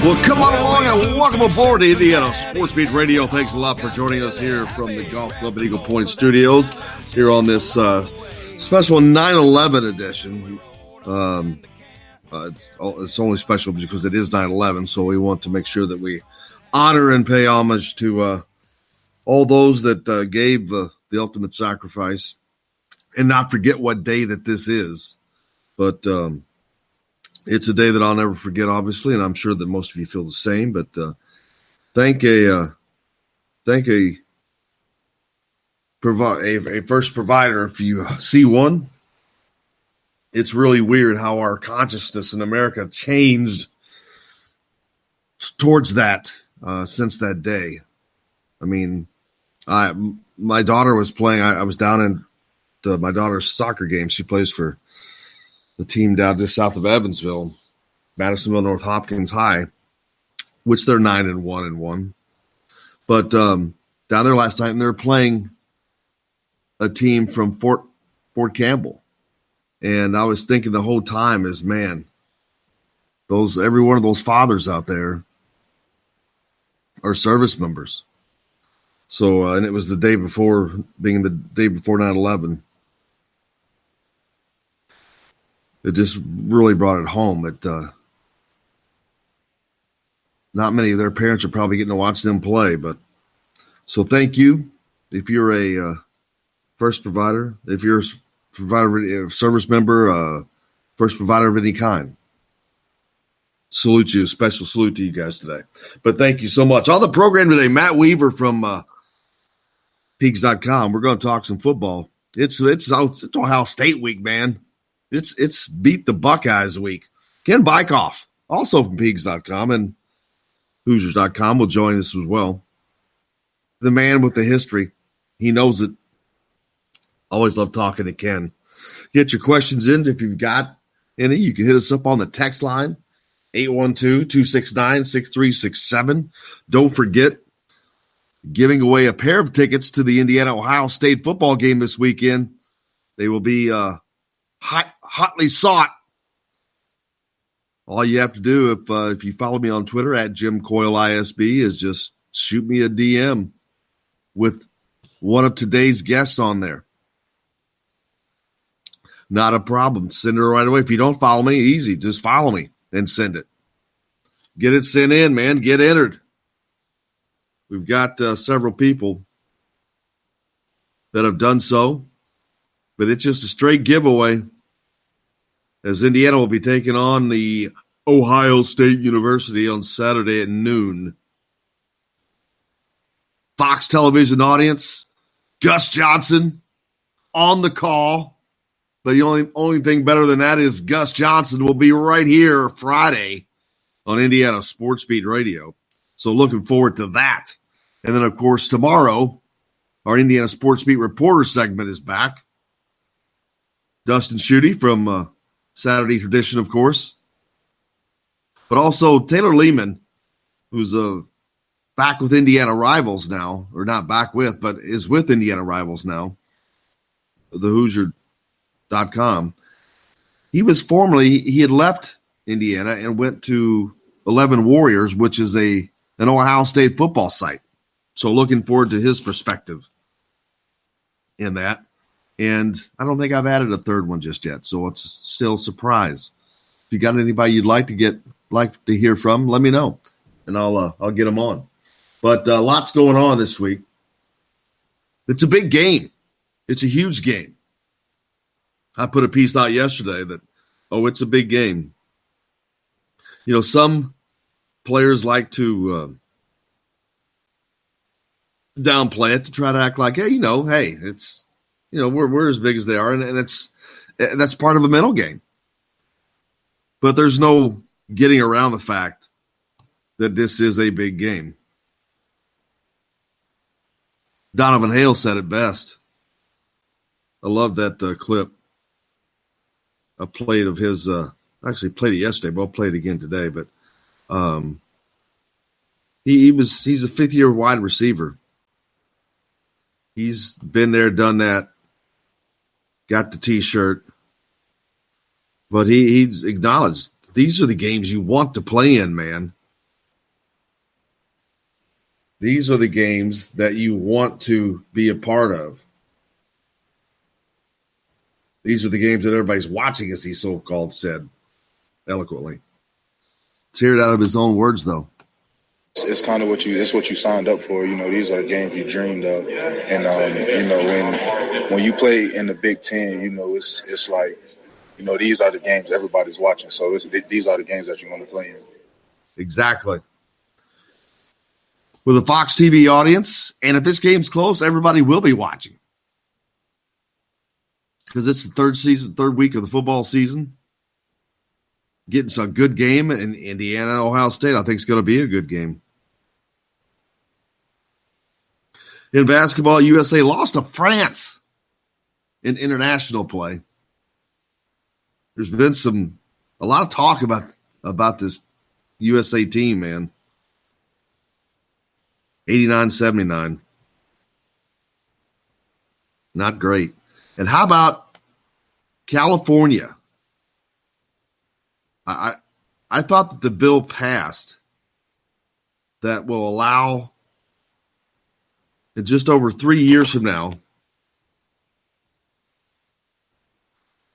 Well, come on along and welcome aboard to Indiana Sports Beat Radio. Thanks a lot for joining us here from the Golf Club at Eagle Point Studios here on this special 9/11 edition. It's only special because it is 9/11, so we want to make sure that we honor and pay homage to all those that gave the ultimate sacrifice and not forget what day that this is. But it's a day that I'll never forget, obviously, and I'm sure that most of you feel the same. But thank a first provider. If you see one, it's really weird how our consciousness in America changed towards that since that day. I mean, my daughter was playing. I was down in my daughter's soccer game. She plays for the team down just south of Evansville, Madisonville North Hopkins High, which they're 9-1. But down there last night, and they're playing a team from Fort Campbell. And I was thinking the whole time is, man, every one of those fathers out there are service members. So, and it was the day before, being the day before 9/11. It just really brought it home that not many of their parents are probably getting to watch them play. But so thank you. If you're a first provider, if you're a provider, a service member, first provider of any kind, salute you. Special salute to you guys today. But thank you so much. On the program today, Matt Weaver from Peaks.com. We're going to talk some football. It's Ohio State week, man. It's beat the Buckeyes week. Ken Bikoff, also from Peaks.com and Hoosiers.com, will join us as well. The man with the history. He knows it. Always love talking to Ken. Get your questions in. If you've got any, you can hit us up on the text line, 812-269-6367. Don't forget, giving away a pair of tickets to the Indiana-Ohio State football game this weekend. They will be hotly sought. All you have to do if you follow me on Twitter at Jim Coyle ISB is just shoot me a DM with one of today's guests on there. Not a problem. Send it right away. If you don't follow me, easy. Just follow me and send it. Get it sent in, man. Get entered. We've got several people that have done so, but it's just a straight giveaway, as Indiana will be taking on the Ohio State University on Saturday at noon. Fox television audience, Gus Johnson on the call. But the only thing better than that is Gus Johnson will be right here Friday on Indiana Sports Beat Radio. So looking forward to that. And then, of course, tomorrow, our Indiana Sports Beat reporter segment is back. Dustin Schutte from Saturday Tradition, of course. But also Taylor Lehman, who's back with Indiana Rivals now, or not back with, but is with Indiana Rivals now, the Hoosier.com. He had left Indiana and went to 11 Warriors, which is an Ohio State football site. So looking forward to his perspective in that. And I don't think I've added a third one just yet, so it's still a surprise. If you got anybody you'd like to hear from, let me know, and I'll get them on. But lots going on this week. It's a big game. It's a huge game. I put a piece out yesterday that, it's a big game. You know, some players like to downplay it to try to act like, hey, it's, we're as big as they are, and that's part of a mental game. But there's no getting around the fact that this is a big game. Donovan Hale said it best. I love that clip. I played of his actually played it yesterday, but I'll play it again today. But he's a fifth-year wide receiver. He's been there, done that, got the T-shirt. But he's acknowledged these are the games you want to play in, man. These are the games that you want to be a part of. These are the games that everybody's watching, as he so-called said eloquently. Let's hear it out of his own words, though. It's kind of what you signed up for. These are games you dreamed of, and when you play in the Big Ten, it's like, these are the games everybody's watching. So these are the games that you want to play in. Exactly. With a Fox TV audience, and if this game's close, everybody will be watching because it's the third week of the football season. Getting some good game in Indiana, Ohio State, I think it's going to be a good game. In basketball, USA lost to France in international play. There's been a lot of talk about this USA team, man. 89-79. Not great. And how about California? I thought that the bill passed that will allow, in just over 3 years from now,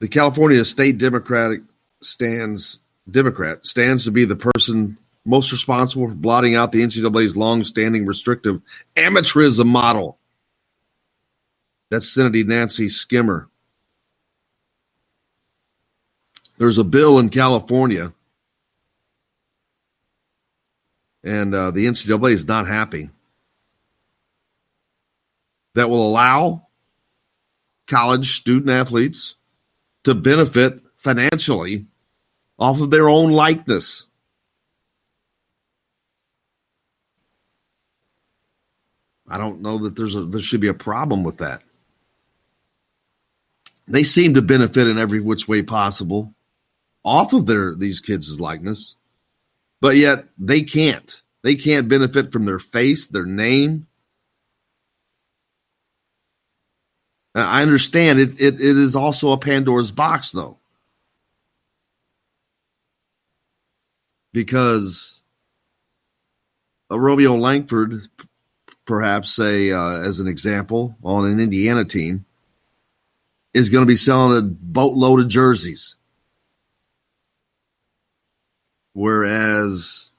the California State Democrat stands to be the person most responsible for blotting out the NCAA's long-standing restrictive amateurism model. That's Senator Nancy Skimmer. There's a bill in California, and the NCAA is not happy, that will allow college student athletes to benefit financially off of their own likeness. I don't know that there should be a problem with that. They seem to benefit in every which way possible off of these kids' likeness, but yet they can't. They can't benefit from their face, their name. I understand it is also a Pandora's box, though, because a Romeo Langford, perhaps say as an example, on an Indiana team, is going to be selling a boatload of jerseys, whereas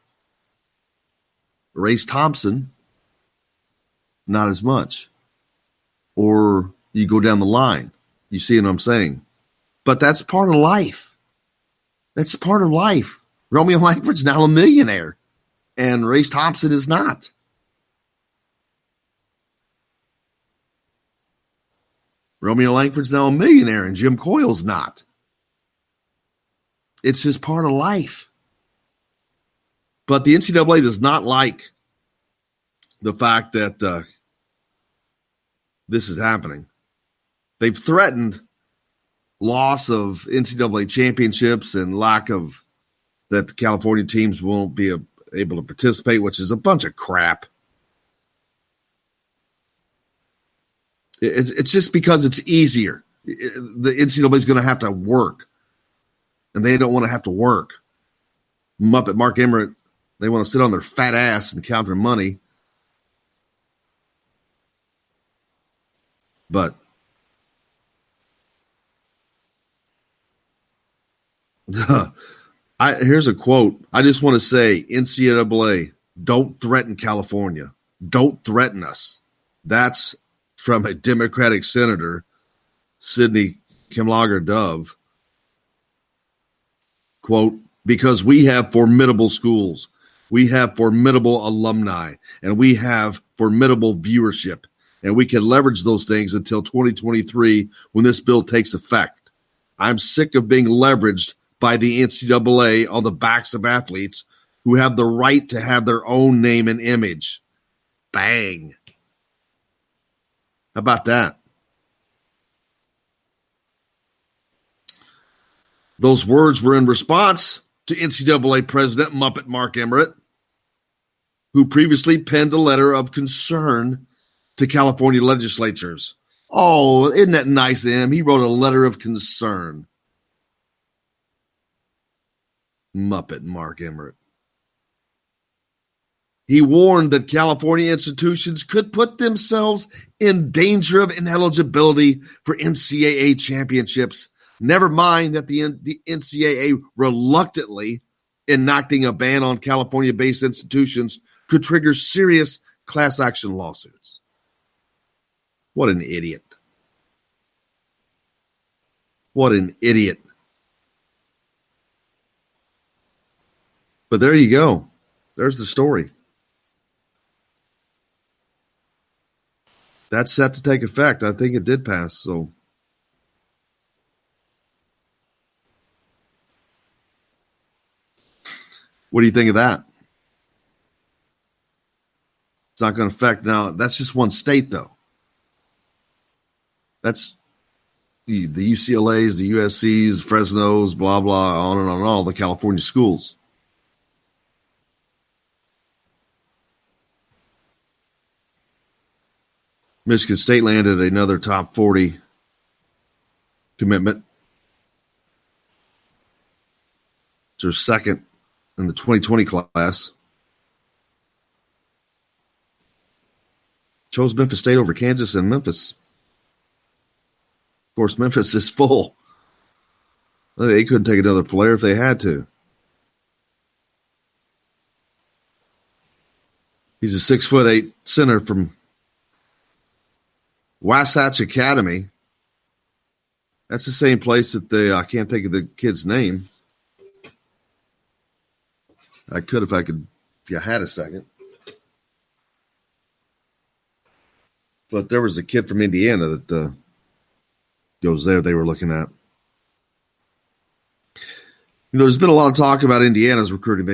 Race Thompson, not as much. Or you go down the line. You see what I'm saying? But that's part of life. That's part of life. Romeo Langford's now a millionaire, and Race Thompson is not. Romeo Langford's now a millionaire, and Jim Coyle's not. It's just part of life. But the NCAA does not like the fact that this is happening. They've threatened loss of NCAA championships and lack of that the California teams won't be able to participate, which is a bunch of crap. It's just because it's easier. The NCAA is going to have to work, and they don't want to have to work. Muppet Mark Emmert, they want to sit on their fat ass and count their money. But here's a quote. I just want to say, NCAA, don't threaten California. Don't threaten us. That's from a Democratic Senator, Sidney Kimlager Dove. Quote, because we have formidable schools, we have formidable alumni, and we have formidable viewership, and we can leverage those things until 2023 when this bill takes effect. I'm sick of being leveraged by the NCAA on the backs of athletes who have the right to have their own name and image. Bang. How about that? Those words were in response to NCAA President Muppet Mark Emmert, who previously penned a letter of concern to California legislatures. Oh, isn't that nice of him? He wrote a letter of concern. Muppet Mark Emmert. He warned that California institutions could put themselves in danger of ineligibility for NCAA championships. Never mind that the NCAA reluctantly enacting a ban on California-based institutions could trigger serious class action lawsuits. What an idiot. What an idiot. But there you go. There's the story. That's set to take effect. I think it did pass. So, what do you think of that? It's not going to affect now. That's just one state, though. That's the UCLAs, the USCs, Fresnos, blah, blah, on and on, all the California schools. Michigan State landed another top 40 commitment. It's their second in the 2020 class. Chose Memphis State over Kansas and Memphis. Of course, Memphis is full. They couldn't take another player if they had to. He's a 6'8" center from Wasatch Academy. That's the same place that I can't think of the kid's name. I could if I had a second. But there was a kid from Indiana that goes there they were looking at. You know, there's been a lot of talk about Indiana's recruiting.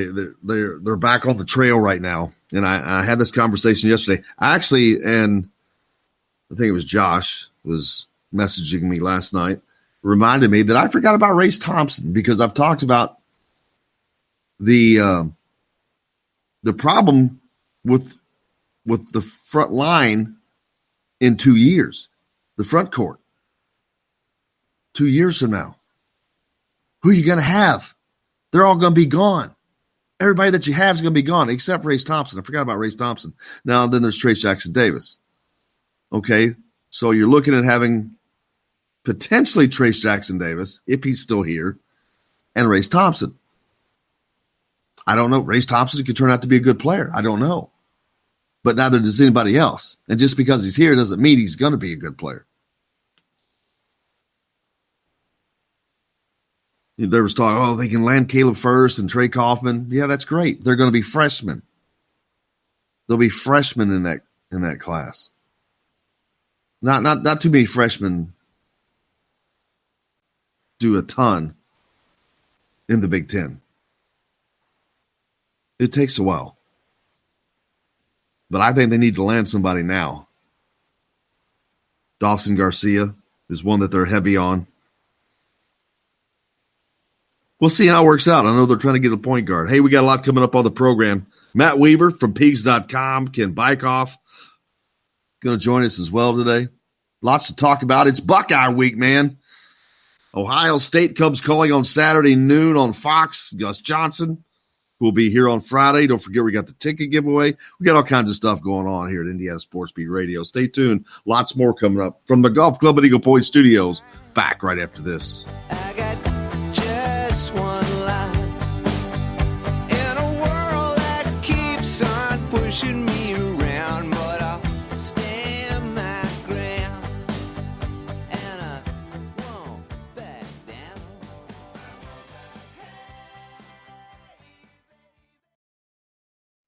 They're back on the trail right now. And I had this conversation yesterday. I think it was Josh was messaging me last night, reminded me that I forgot about Race Thompson because I've talked about the problem with the front line in 2 years, the front court. 2 years from now, who are you going to have? They're all going to be gone. Everybody that you have is going to be gone except Race Thompson. I forgot about Race Thompson. Now then there's Trace Jackson Davis. Okay, so you're looking at having potentially Trace Jackson Davis, if he's still here, and Race Thompson. I don't know. Race Thompson could turn out to be a good player. I don't know. But neither does anybody else. And just because he's here doesn't mean he's going to be a good player. There was talk, they can land Caleb First and Trey Kaufman. Yeah, that's great. They're going to be freshmen. There'll be freshmen in that class. Not too many freshmen do a ton in the Big Ten. It takes a while. But I think they need to land somebody now. Dawson Garcia is one that they're heavy on. We'll see how it works out. I know they're trying to get a point guard. Hey, we got a lot coming up on the program. Matt Weaver from Pigs.com, Ken Bikoff, going to join us as well today. Lots to talk about. It's Buckeye week, man. Ohio State comes calling on Saturday noon on Fox. Gus Johnson will be here on Friday. Don't forget we got the ticket giveaway. We got all kinds of stuff going on here at Indiana Sports Beat Radio. Stay tuned. Lots more coming up from the Golf Club at Eagle Point Studios. Back right after this. I got just one line in a world that keeps on pushing me around, but I'll stand my ground and I won't back down.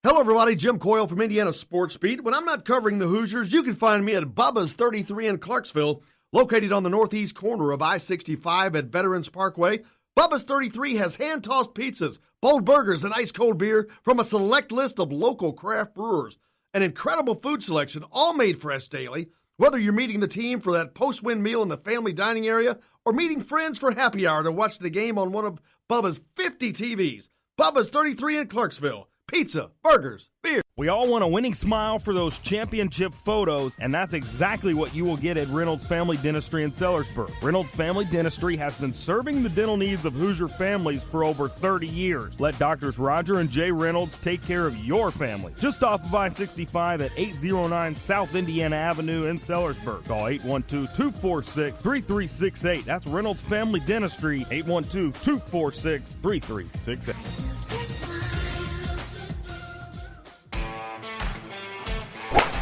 Hello, everybody. Jim Coyle from Indiana Sports Beat. When I'm not covering the Hoosiers, you can find me at Bubba's 33 in Clarksville, located on the northeast corner of I-65 at Veterans Parkway. Bubba's 33 has hand-tossed pizzas, bold burgers, and ice-cold beer from a select list of local craft brewers. An incredible food selection, all made fresh daily. Whether you're meeting the team for that post-win meal in the family dining area or meeting friends for happy hour to watch the game on one of Bubba's 50 TVs. Bubba's 33 in Clarksville. pizza, burgers, beer. We all want a winning smile for those championship photos, and that's exactly what you will get at Reynolds Family Dentistry in Sellersburg. Reynolds Family Dentistry has been serving the dental needs of Hoosier families for over 30 years. Let Doctors Roger and Jay Reynolds take care of your family. Just off of I-65 at 809 South Indiana Avenue in Sellersburg. Call 812-246-3368. That's Reynolds Family Dentistry, 812-246-3368.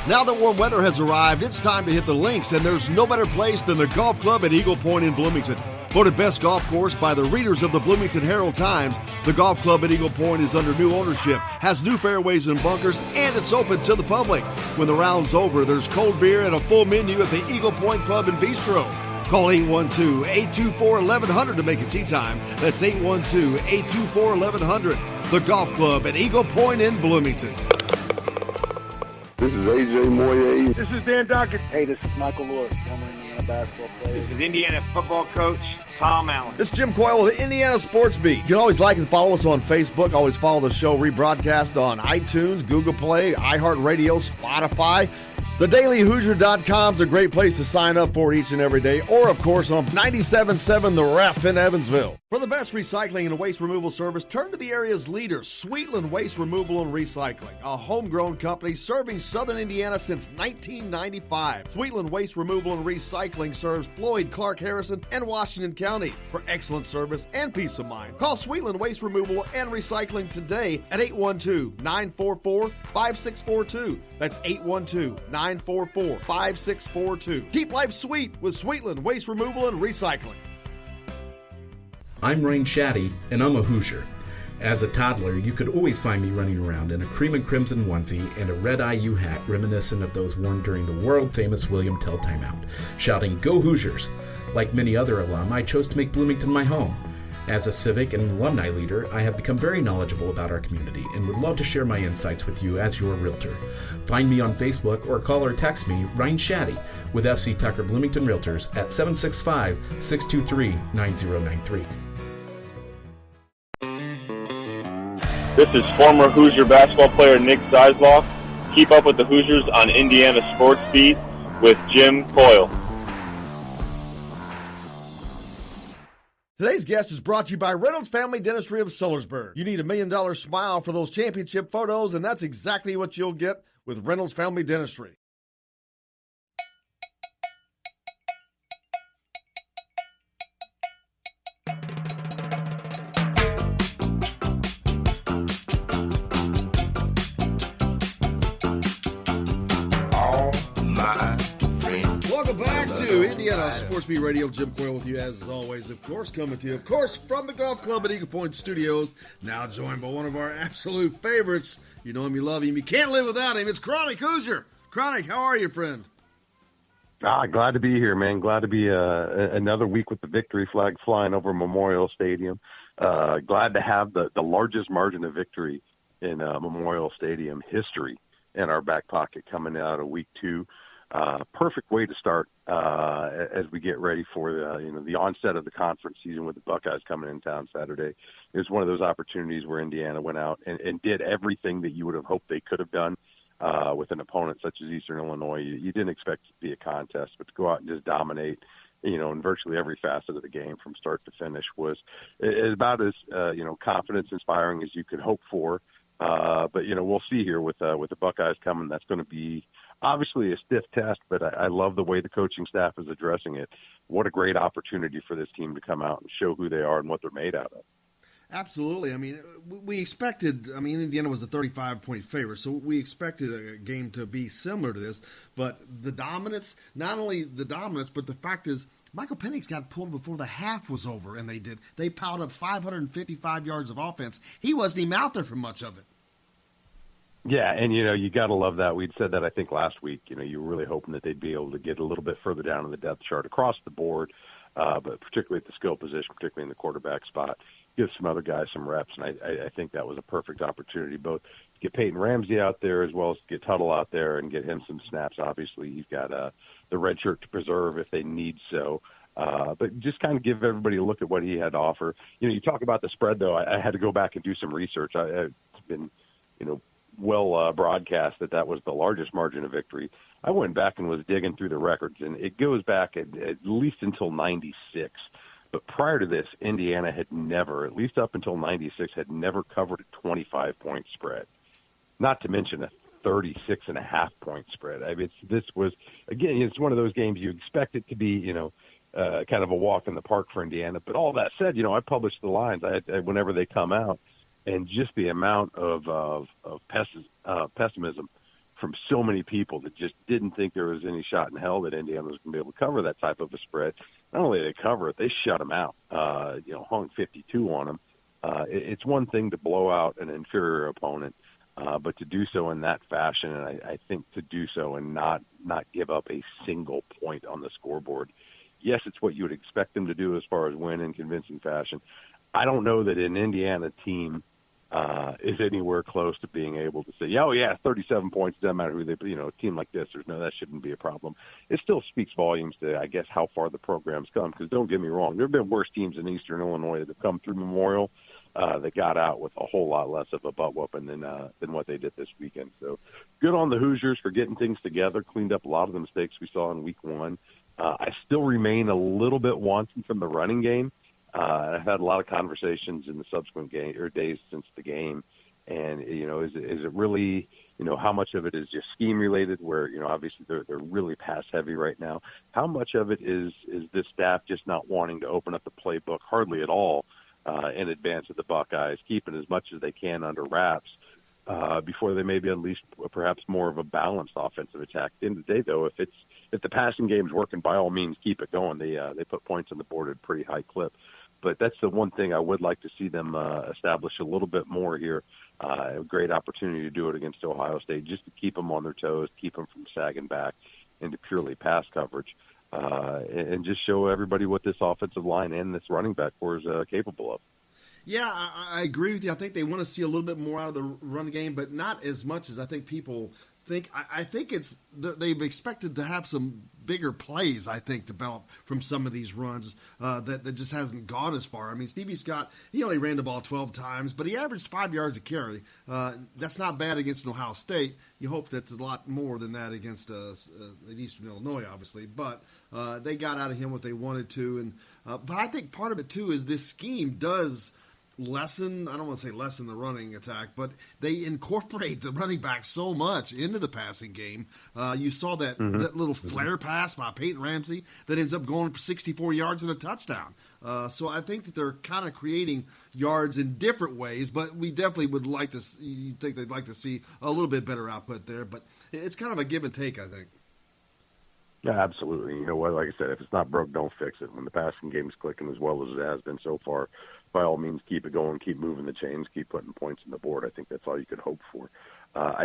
Now that warm weather has arrived, it's time to hit the links, and there's no better place than the golf club at Eagle Point in Bloomington. Voted best golf course by the readers of the Bloomington Herald-Times, the golf club at Eagle Point is under new ownership, has new fairways and bunkers, and it's open to the public. When the round's over, there's cold beer and a full menu at the Eagle Point Pub and Bistro. Call 812-824-1100 to make a tee time. That's 812-824-1100. The golf club at Eagle Point in Bloomington. This is AJ Moye. This is Dan Dockett. Hey, this is Michael Lewis, former Indiana basketball player. This is Indiana football coach Tom Allen. This is Jim Coyle with the Indiana Sports Beat. You can always like and follow us on Facebook. Always follow the show rebroadcast on iTunes, Google Play, iHeartRadio, Spotify. TheDailyHoosier.com is a great place to sign up for each and every day, or, of course, on 97.7 The Ref in Evansville. For the best recycling and waste removal service, turn to the area's leader, Sweetland Waste Removal and Recycling, a homegrown company serving southern Indiana since 1995. Sweetland Waste Removal and Recycling serves Floyd, Clark, Harrison, and Washington counties. For excellent service and peace of mind, call Sweetland Waste Removal and Recycling today at 812-944-5642. That's 812-944-5642. Keep life sweet with Sweetland Waste Removal and Recycling. I'm Rain Shaddy, and I'm a Hoosier. As a toddler, you could always find me running around in a cream and crimson onesie and a red IU hat reminiscent of those worn during the world-famous William Tell timeout, shouting, "Go Hoosiers!" Like many other alum, I chose to make Bloomington my home. As a civic and alumni leader, I have become very knowledgeable about our community and would love to share my insights with you as your realtor. Find me on Facebook or call or text me, Ryan Shaddy, with FC Tucker Bloomington Realtors at 765-623-9093. This is former Hoosier basketball player Nick Zeisloff. Keep up with the Hoosiers on Indiana Sports Beat with Jim Coyle. Today's guest is brought to you by Reynolds Family Dentistry of Sellersburg. You need $1 million smile for those championship photos, and that's exactly what you'll get with Reynolds Family Dentistry. Welcome back to Indiana Sports Beat Radio. Jim Coyle with you as always, of course, coming to you, of course, from the Golf Club at Eagle Point Studios. Now joined by one of our absolute favorites. You know him, you love him, you can't live without him. It's Chronic Hoosier. Chronic, how are you, friend? Glad to be here, man. Glad to be another week with the victory flag flying over Memorial Stadium. Glad to have the largest margin of victory in Memorial Stadium history in our back pocket coming out of week 2. Perfect way to start as we get ready for the onset of the conference season with the Buckeyes coming in town Saturday. It was one of those opportunities where Indiana went out and did everything that you would have hoped they could have done with an opponent such as Eastern Illinois. You didn't expect it to be a contest, but to go out and just dominate, in virtually every facet of the game from start to finish was about as confidence inspiring as you could hope for. But we'll see here with the Buckeyes coming. That's going to be obviously a stiff test, but I love the way the coaching staff is addressing it. What a great opportunity for this team to come out and show who they are and what they're made out of. Absolutely. I mean, we expected, Indiana was a 35-point favorite, so we expected a game to be similar to this. But the dominance, not only the dominance, but the fact is Michael Penix got pulled before the half was over, and they piled up 555 yards of offense. He wasn't even out there for much of it. Yeah, and, you got to love that. We'd said that, I think, last week. You were really hoping that they'd be able to get a little bit further down in the depth chart across the board, but particularly at the skill position, particularly in the quarterback spot, give some other guys some reps. And I think that was a perfect opportunity, both to get Peyton Ramsey out there as well as to get Tuttle out there and get him some snaps. Obviously, he's got the red shirt to preserve if they need so. But just kind of give everybody a look at what he had to offer. You talk about the spread, though. I had to go back and do some research. I've been well broadcast that was the largest margin of victory. I went back and was digging through the records, and it goes back at least until 96. But prior to this, Indiana had never, at least up until 96, had never covered a 25-point spread, not to mention a 36.5-point spread. I mean, this was, again, it's one of those games you expect it to be, kind of a walk in the park for Indiana. But all that said, I published the lines whenever they come out, and just the amount of pessimism from so many people that just didn't think there was any shot in hell that Indiana was going to be able to cover that type of a spread. Not only did they cover it, they shut them out, hung 52 on them. It's one thing to blow out an inferior opponent, but to do so in that fashion, and I think to do so and not give up a single point on the scoreboard. Yes, it's what you would expect them to do as far as win in convincing fashion. I don't know that an Indiana team is anywhere close to being able to say, 37 points, doesn't matter who they, a team like this, that shouldn't be a problem. It still speaks volumes to, I guess, how far the program's come, because don't get me wrong, there have been worse teams in Eastern Illinois that have come through Memorial that got out with a whole lot less of a butt whooping than what they did this weekend. So good on the Hoosiers for getting things together, cleaned up a lot of the mistakes we saw in week one. I still remain a little bit wanting from the running game. I've had a lot of conversations in the subsequent game or days since the game, and is it really how much of it is just scheme related? Where obviously they're really pass heavy right now. How much of it is this staff just not wanting to open up the playbook hardly at all in advance of the Buckeyes, keeping as much as they can under wraps before they maybe unleash perhaps more of a balanced offensive attack. At the end of the day, though, if the passing game's working, by all means keep it going. They put points on the board at a pretty high clip. But that's the one thing I would like to see them establish a little bit more here. A great opportunity to do it against Ohio State, just to keep them on their toes, keep them from sagging back into purely pass coverage, and just show everybody what this offensive line and this running back core is capable of. Yeah, I agree with you. I think they want to see a little bit more out of the run game, but not as much as I think people think. I think they've expected to have some bigger plays, I think, develop from some of these runs that just hasn't gone as far. I mean, Stevie Scott, he only ran the ball 12 times, but he averaged 5 yards a carry. That's not bad against Ohio State. You hope that's a lot more than that against Eastern Illinois, obviously. But they got out of him what they wanted to. But I think part of it, too, is this scheme does lessen, I don't want to say lessen the running attack, but they incorporate the running back so much into the passing game. You saw that little flare pass by Peyton Ramsey that ends up going for 64 yards and a touchdown. So I think that they're kind of creating yards in different ways, but we definitely would like to – you think they'd like to see a little bit better output there. But it's kind of a give and take, I think. Yeah, absolutely. You know what? Like I said, if it's not broke, don't fix it. When the passing game's clicking as well as it has been so far, by all means, keep it going, keep moving the chains, keep putting points on the board. I think that's all you could hope for.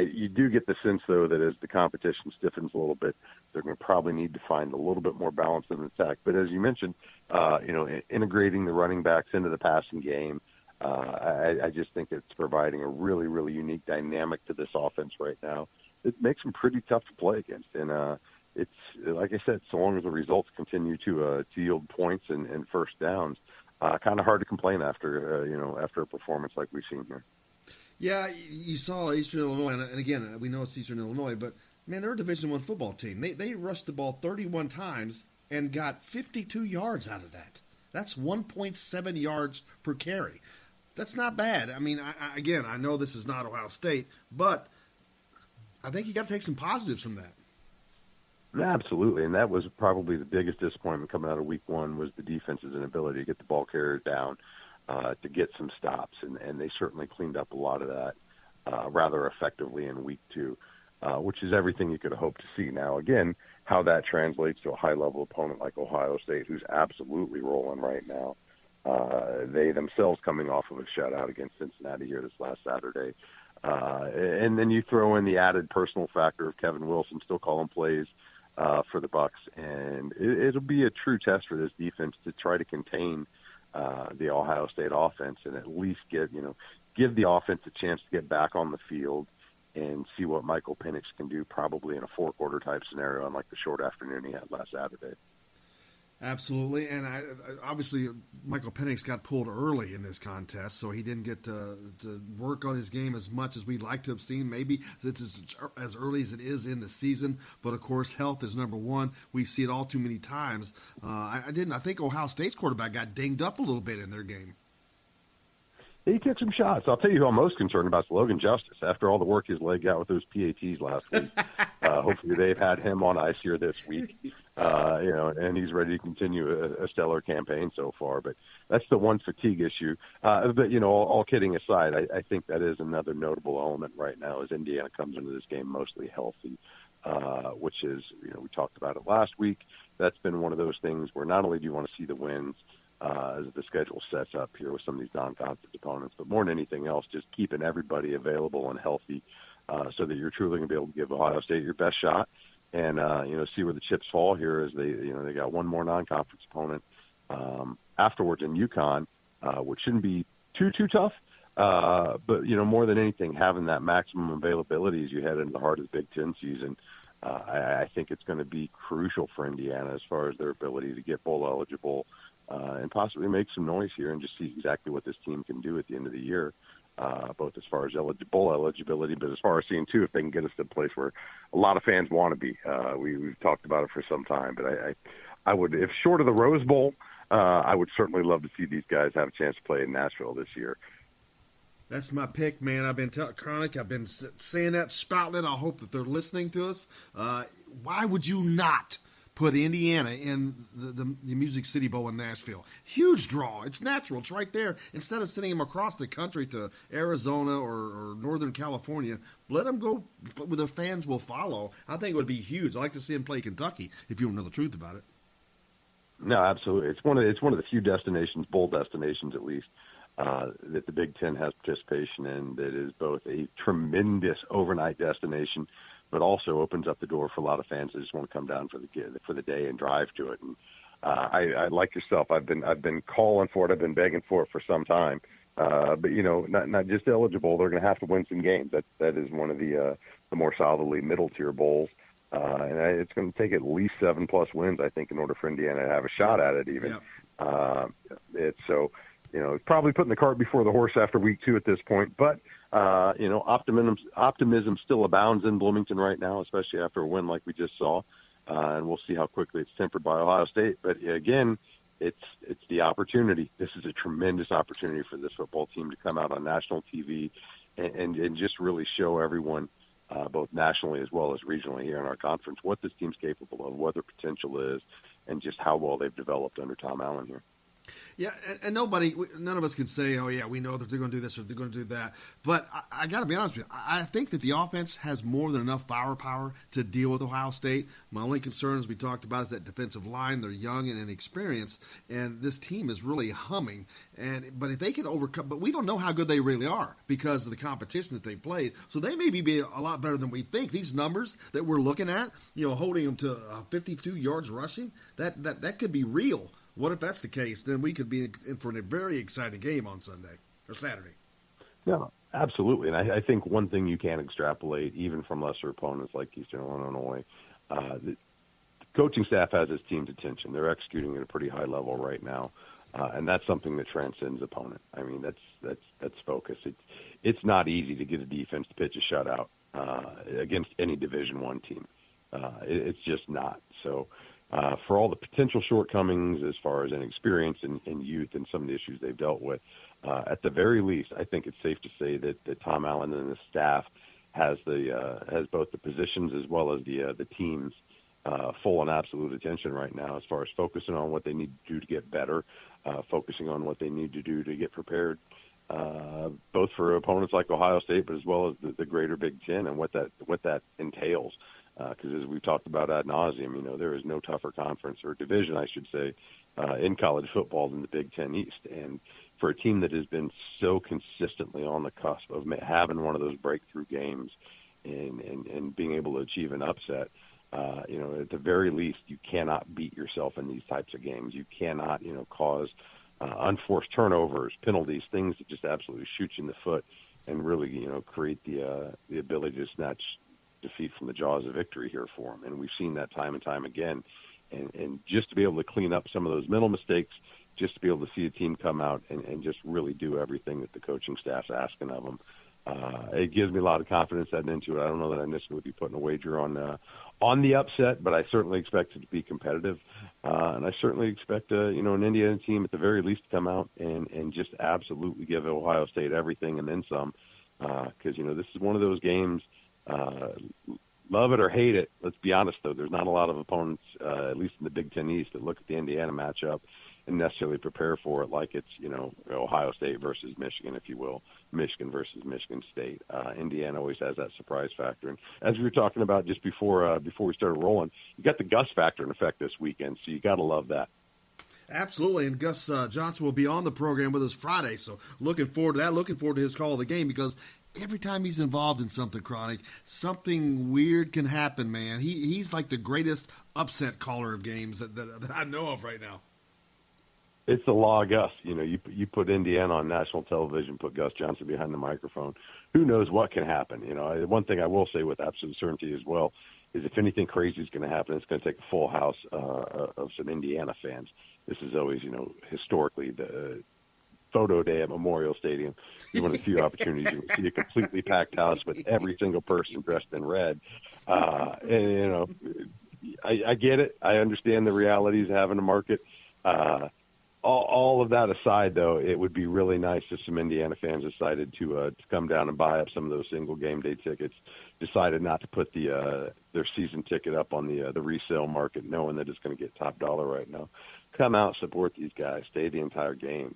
You do get the sense, though, that as the competition stiffens a little bit, they're going to probably need to find a little bit more balance in the attack. But as you mentioned, integrating the running backs into the passing game, I just think it's providing a really, really unique dynamic to this offense right now. It makes them pretty tough to play against. And it's, like I said, so long as the results continue to yield points and first downs, kind of hard to complain after a performance like we've seen here. Yeah, you saw Eastern Illinois, and again, we know it's Eastern Illinois, but man, they're a Division I football team. They rushed the ball 31 times and got 52 yards out of that. That's 1.7 yards per carry. That's not bad. I mean, I know this is not Ohio State, but I think you got to take some positives from that. Absolutely, and that was probably the biggest disappointment coming out of week one was the defense's inability to get the ball carriers down, to get some stops, and they certainly cleaned up a lot of that rather effectively in week two, which is everything you could hope to see. Now, again, how that translates to a high-level opponent like Ohio State, who's absolutely rolling right now. They themselves coming off of a shutout against Cincinnati here this last Saturday. And then you throw in the added personal factor of Kevin Wilson still calling plays for the Bucks, and it'll be a true test for this defense to try to contain the Ohio State offense and at least give the offense a chance to get back on the field and see what Michael Penix can do, probably in a four-quarter type scenario, unlike the short afternoon he had last Saturday. Absolutely, and obviously Michael Penix got pulled early in this contest, so he didn't get to work on his game as much as we'd like to have seen. Maybe it's as early as it is in the season, but of course, health is number one. We see it all too many times. I think Ohio State's quarterback got dinged up a little bit in their game. He took some shots. I'll tell you who I'm most concerned about is Logan Justice. After all the work his leg got with those PATs last week, hopefully they've had him on ice here this week. And he's ready to continue a stellar campaign so far. But that's the one fatigue issue. But all kidding aside, I think that is another notable element right now as Indiana comes into this game mostly healthy, which is, we talked about it last week. That's been one of those things where not only do you want to see the wins, as the schedule sets up here with some of these non-conference opponents, but more than anything else, just keeping everybody available and healthy so that you're truly going to be able to give Ohio State your best shot and, see where the chips fall here as they got one more non-conference opponent afterwards in UConn, which shouldn't be too tough. But, more than anything, having that maximum availability as you head into the heart of the Big Ten season, I think it's going to be crucial for Indiana as far as their ability to get bowl eligible and possibly make some noise here and just see exactly what this team can do at the end of the year, both as far as bowl eligibility, but as far as seeing, too, if they can get us to a place where a lot of fans want to be. We've talked about it for some time, but I would, if short of the Rose Bowl, I would certainly love to see these guys have a chance to play in Nashville this year. That's my pick, man. I've been telling Chronic, I've been saying that, spouting it. I hope that they're listening to us. Why would you not put Indiana in the Music City Bowl in Nashville? Huge draw. It's natural. It's right there. Instead of sending them across the country to Arizona or Northern California, let them go where their fans will follow. I think it would be huge. I'd like to see them play Kentucky, if you want to know the truth about it. No, absolutely. It's one of the few destinations, bowl destinations at least, that the Big Ten has participation in that is both a tremendous overnight destination, but also opens up the door for a lot of fans that just want to come down for the day and drive to it. And I like yourself, I've been calling for it, I've been begging for it for some time. But not just eligible, they're going to have to win some games. That is one of the more solidly middle tier bowls. And it's going to take at least 7+ wins, I think, in order for Indiana to have a shot at it even. Yeah. It's probably putting the cart before the horse after week 2 at this point. But, optimism still abounds in Bloomington right now, especially after a win like we just saw. And we'll see how quickly it's tempered by Ohio State. But, again, it's the opportunity. This is a tremendous opportunity for this football team to come out on national TV and just really show everyone, both nationally as well as regionally here in our conference, what this team's capable of, what their potential is, and just how well they've developed under Tom Allen here. Yeah, and none of us can say, oh, yeah, we know that they're going to do this or they're going to do that. But I got to be honest with you. I think that the offense has more than enough firepower to deal with Ohio State. My only concern, as we talked about, is that defensive line. They're young and inexperienced, and this team is really humming. But if they can overcome – but we don't know how good they really are because of the competition that they played. So they may be a lot better than we think. These numbers that we're looking at, holding them to 52 yards rushing, that could be real. What if that's the case? Then we could be in for a very exciting game on Sunday or Saturday. Yeah, absolutely. And I think one thing you can extrapolate, even from lesser opponents like Eastern Illinois, the coaching staff has its team's attention. They're executing at a pretty high level right now, and that's something that transcends opponent. I mean, that's focus. It's not easy to get a defense to pitch a shutout against any Division I team. It's just not. So. For all the potential shortcomings as far as inexperience and youth and some of the issues they've dealt with, at the very least, I think it's safe to say that Tom Allen and the staff has both the positions as well as the teams full and absolute attention right now as far as focusing on what they need to do to get better, focusing on what they need to do to get prepared, both for opponents like Ohio State, but as well as the greater Big Ten and what that entails. Because as we've talked about ad nauseum, there is no tougher conference or division, I should say, in college football than the Big Ten East. And for a team that has been so consistently on the cusp of having one of those breakthrough games and being able to achieve an upset, at the very least, you cannot beat yourself in these types of games. You cannot, cause unforced turnovers, penalties, things that just absolutely shoot you in the foot and really, create the ability to snatch defeat from the jaws of victory here for them. And we've seen that time and time again. and just to be able to clean up some of those mental mistakes, just to be able to see a team come out and just really do everything that the coaching staff's asking of them. It gives me a lot of confidence heading into it. I don't know that I necessarily would be putting a wager on the upset, but I certainly expect it to be competitive. And I certainly expect, an Indiana team at the very least to come out and just absolutely give Ohio State everything and then some. Because, this is one of those games, love it or hate it. Let's be honest, though, there's not a lot of opponents, at least in the Big Ten East, that look at the Indiana matchup and necessarily prepare for it like it's, Ohio State versus Michigan, if you will, Michigan versus Michigan State. Indiana always has that surprise factor. And as we were talking about just before we started rolling, you got the Gus factor in effect this weekend, so you got to love that. Absolutely, and Gus Johnson will be on the program with us Friday, so looking forward to that, looking forward to his call of the game, because every time he's involved in something, Chronic, something weird can happen, man. He's like the greatest upset caller of games that I know of right now. It's the law of Gus. You put Indiana on national television, put Gus Johnson behind the microphone. Who knows what can happen? One thing I will say with absolute certainty as well is if anything crazy is going to happen, it's going to take a full house of some Indiana fans. This is always, historically the photo day at Memorial Stadium. It's one of the few opportunities you can see a completely packed house with every single person dressed in red. I get it. I understand the realities of having a market. All of that aside, though, it would be really nice if some Indiana fans decided to come down and buy up some of those single game day tickets, decided not to put their season ticket up on the resale market, knowing that it's going to get top dollar right now. Come out, support these guys, stay the entire game.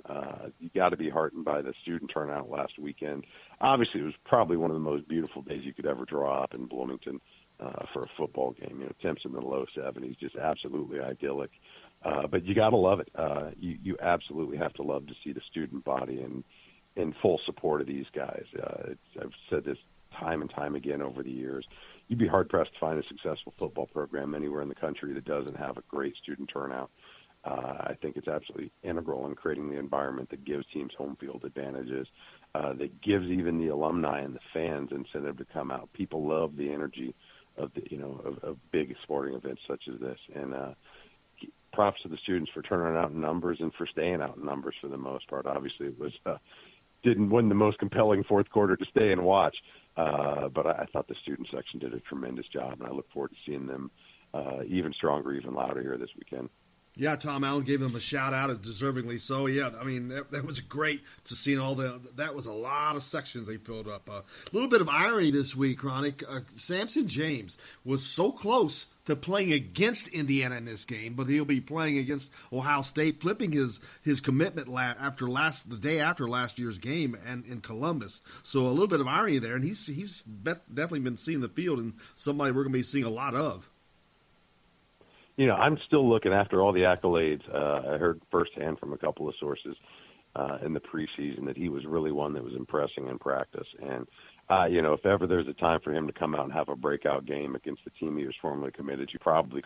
You got to be heartened by the student turnout last weekend. Obviously, it was probably one of the most beautiful days you could ever draw up in Bloomington for a football game. Temps in the low 70s, just absolutely idyllic. But you got to love it. You absolutely have to love to see the student body in full support of these guys. I've said this time and time again over the years. You'd be hard-pressed to find a successful football program anywhere in the country that doesn't have a great student turnout. I think it's absolutely integral in creating the environment that gives teams home field advantages, that gives even the alumni and the fans incentive to come out. People love the energy of of big sporting events such as this. And props to the students for turning out in numbers and for staying out in numbers for the most part. Obviously, it was didn't win the most compelling fourth quarter to stay and watch, but I thought the student section did a tremendous job, and I look forward to seeing them even stronger, even louder here this weekend. Yeah, Tom Allen gave him a shout-out, deservingly so. Yeah, I mean, that was great to see that was a lot of sections they filled up. A little bit of irony this week, Chronic. Samson James was so close to playing against Indiana in this game, but he'll be playing against Ohio State, flipping his commitment the day after last year's game and in Columbus. So a little bit of irony there, and he's definitely been seeing the field and somebody we're going to be seeing a lot of. I'm still looking after all the accolades. I heard firsthand from a couple of sources in the preseason that he was really one that was impressing in practice. And, if ever there's a time for him to come out and have a breakout game against the team he was formerly committed to, probably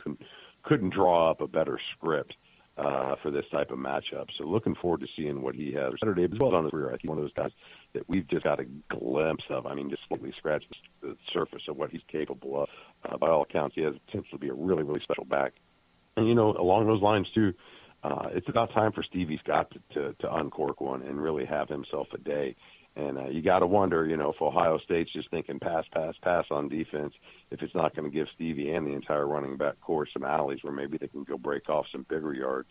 couldn't draw up a better script for this type of matchup. So looking forward to seeing what he has Saturday as well on his career. I think one of those guys that we've just got a glimpse of. I mean, just slightly scratched the surface of what he's capable of. By all accounts, he has the potential to be a really, really special back. And, along those lines, too, it's about time for Stevie Scott to uncork one and really have himself a day. And you got to wonder, if Ohio State's just thinking pass on defense, if it's not going to give Stevie and the entire running back core some alleys where maybe they can go break off some bigger yards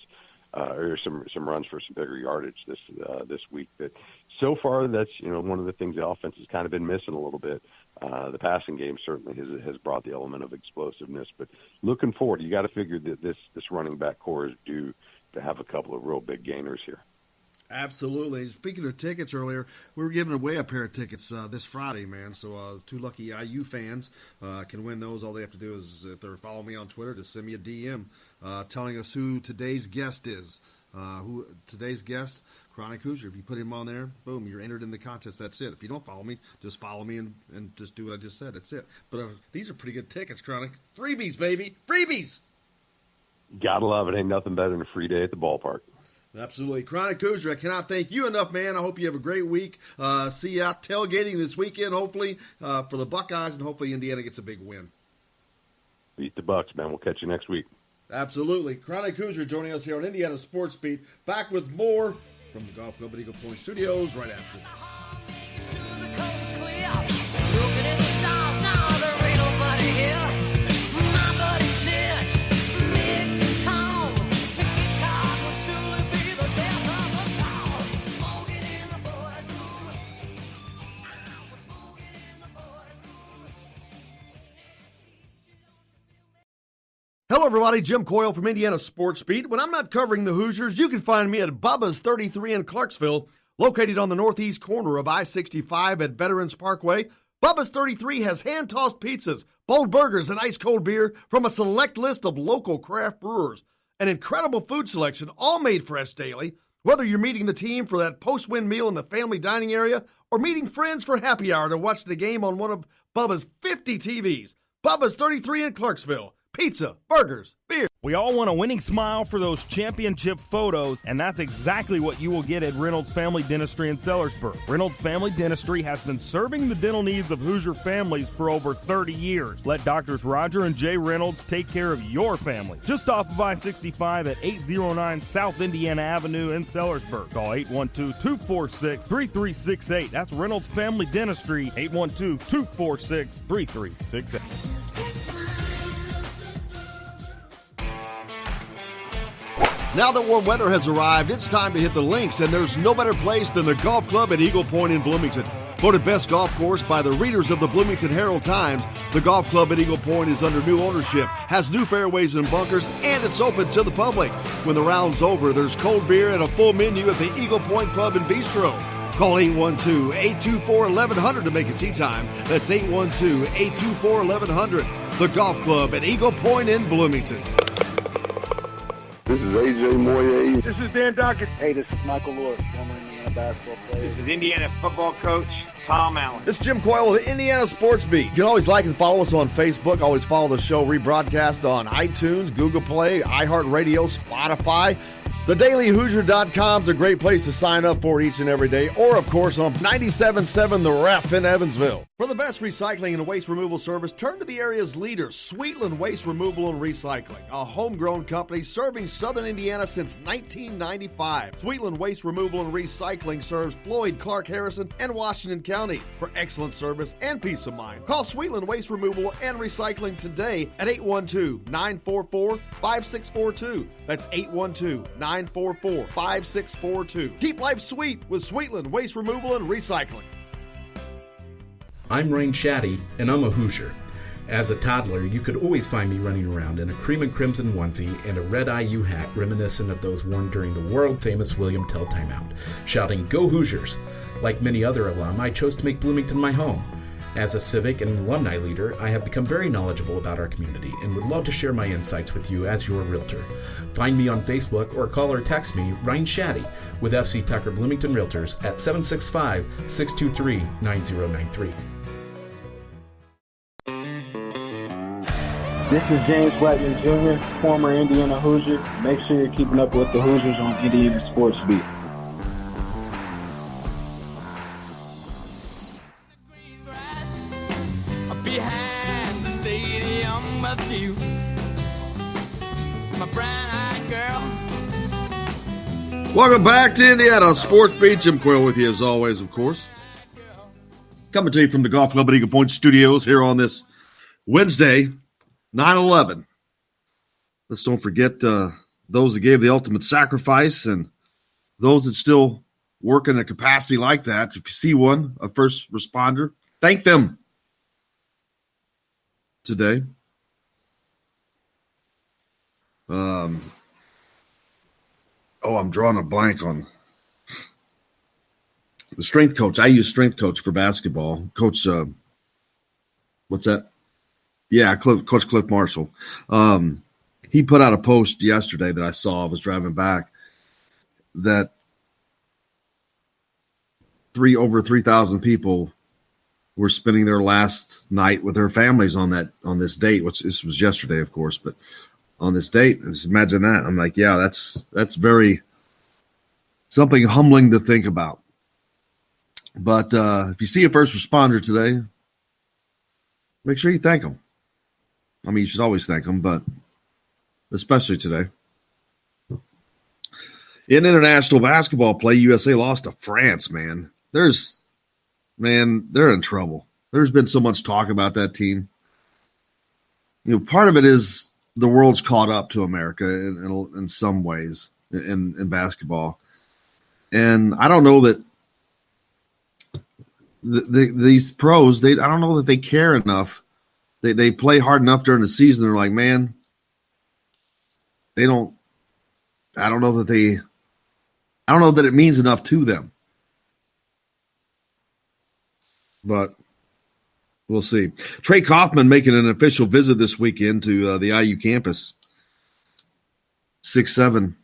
or some runs for some bigger yardage this week. But so far, that's one of the things the offense has kind of been missing a little bit. The passing game certainly has brought the element of explosiveness. But looking forward, you got to figure that this running back core is due to have a couple of real big gainers here. Absolutely. Speaking of tickets earlier, we were giving away a pair of tickets this Friday, man. So two lucky IU fans can win those. All they have to do is, if they're following me on Twitter, just send me a DM telling us who today's guest is. Today's guest, Chronic Hoosier. If you put him on there, boom, you're entered in the contest. That's it. If you don't follow me, just follow me and just do what I just said. That's it. But these are pretty good tickets, Chronic. Freebies, baby. Freebies. Gotta love it. Ain't nothing better than a free day at the ballpark. Absolutely. Chronic Hoosier, I cannot thank you enough, man. I hope you have a great week. See you out tailgating this weekend, hopefully, for the Buckeyes, and hopefully Indiana gets a big win. Beat the Bucks, man. We'll catch you next week. Absolutely. Chronic Hoosier joining us here on Indiana Sports Beat. Back with more from the Golf Club at Eagle Point Studios right after this. Hello, everybody. Jim Coyle from Indiana Sports Beat. When I'm not covering the Hoosiers, you can find me at Bubba's 33 in Clarksville, located on the northeast corner of I-65 at Veterans Parkway. Bubba's 33 has hand-tossed pizzas, bold burgers, and ice-cold beer from a select list of local craft brewers. An incredible food selection, all made fresh daily. Whether you're meeting the team for that post-win meal in the family dining area or meeting friends for happy hour to watch the game on one of Bubba's 50 TVs. Bubba's 33 in Clarksville. Pizza, burgers, beer. We all want a winning smile for those championship photos, and that's exactly what you will get at Reynolds Family Dentistry in Sellersburg. Reynolds Family Dentistry has been serving the dental needs of Hoosier families for over 30 years. Let Doctors Roger and Jay Reynolds take care of your family. Just off of I-65 at 809 South Indiana Avenue in Sellersburg. Call 812-246-3368. That's Reynolds Family Dentistry, 812-246-3368. Now that warm weather has arrived, it's time to hit the links, and there's no better place than the Golf Club at Eagle Point in Bloomington. Voted best golf course by the readers of the Bloomington Herald-Times, the Golf Club at Eagle Point is under new ownership, has new fairways and bunkers, and it's open to the public. When the round's over, there's cold beer and a full menu at the Eagle Point Pub and Bistro. Call 812-824-1100 to make a tee time. That's 812-824-1100. The Golf Club at Eagle Point in Bloomington. This is AJ Moye. This is Dan Dockett. Hey, this is Michael Lord, former Indiana basketball player. This is Indiana football coach Tom Allen. This is Jim Coyle with the Indiana Sports Beat. You can always like and follow us on Facebook. Always follow the show rebroadcast on iTunes, Google Play, iHeartRadio, Spotify. TheDailyHoosier.com is a great place to sign up for each and every day. Or, of course, on 97.7 The Ref in Evansville. For the best recycling and waste removal service, turn to the area's leader, Sweetland Waste Removal and Recycling, a homegrown company serving southern Indiana since 1995. Sweetland Waste Removal and Recycling serves Floyd, Clark, Harrison, and Washington counties. For excellent service and peace of mind, call Sweetland Waste Removal and Recycling today at 812-944-5642. That's 812-944-5642. Keep life sweet with Sweetland Waste Removal and Recycling. I'm Rain Shaddy, and I'm a Hoosier. As a toddler, you could always find me running around in a cream and crimson onesie and a red IU hat reminiscent of those worn during the world-famous William Tell timeout, shouting, "Go Hoosiers!" Like many other alum, I chose to make Bloomington my home. As a civic and alumni leader, I have become very knowledgeable about our community and would love to share my insights with you as your realtor. Find me on Facebook or call or text me, Ryan Shaddy, with FC Tucker Bloomington Realtors at 765-623-9093. This is James Blackman Jr., former Indiana Hoosier. Make sure you're keeping up with the Hoosiers on Indiana Sports Beat. Behind the stadium with you, my brown-eyed girl. Welcome back to Indiana Sports Beat. Jim Coyle with you as always, of course. Coming to you from the Golf Club at Eagle Point Studios here on this Wednesday, 9/11. Let's don't forget those that gave the ultimate sacrifice and those that still work in a capacity like that. If you see one, a first responder, thank them today. I'm drawing a blank on the strength coach. I use strength coach for basketball. Coach, what's that? Yeah, Coach Cliff Marshall. He put out a post yesterday that I saw. I was driving back that over 3,000 people were spending their last night with their families on this date, which this was yesterday, of course, but on this date, just imagine that. I'm like, yeah, that's very something humbling to think about. But if you see a first responder today, make sure you thank them. I mean, you should always thank them, but especially today. In international basketball play, USA lost to France, man. They're in trouble. There's been so much talk about that team. Part of it is the world's caught up to America in some ways in basketball. And I don't know that these pros, I don't know that they care enough. They play hard enough during the season. They're like, man, I don't know that it means enough to them. But we'll see. Trey Kaufman making an official visit this weekend to the IU campus. 6'7"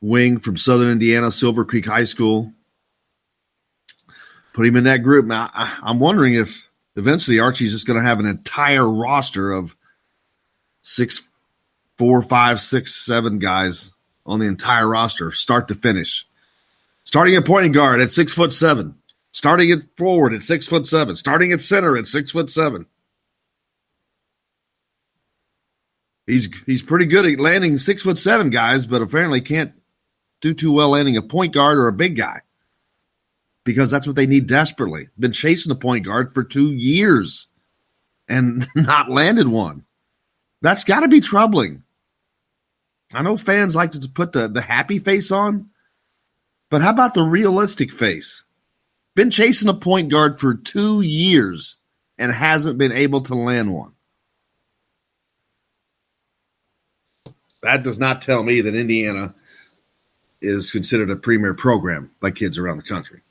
wing from Southern Indiana, Silver Creek High School. Put him in that group. Now, I'm wondering if eventually Archie's just going to have an entire roster of 6'4", 5', 6', 7" guys on the entire roster, start to finish. Starting at point guard at 6'7", starting at forward at 6'7", starting at center at 6'7". He's pretty good at landing 6'7" guys, but apparently can't do too well landing a point guard or a big guy, because that's what they need desperately. Been chasing a point guard for 2 years and not landed one. That's got to be troubling. I know fans like to put the happy face on, but how about the realistic face? Been chasing a point guard for 2 years and hasn't been able to land one. That does not tell me that Indiana is considered a premier program by kids around the country.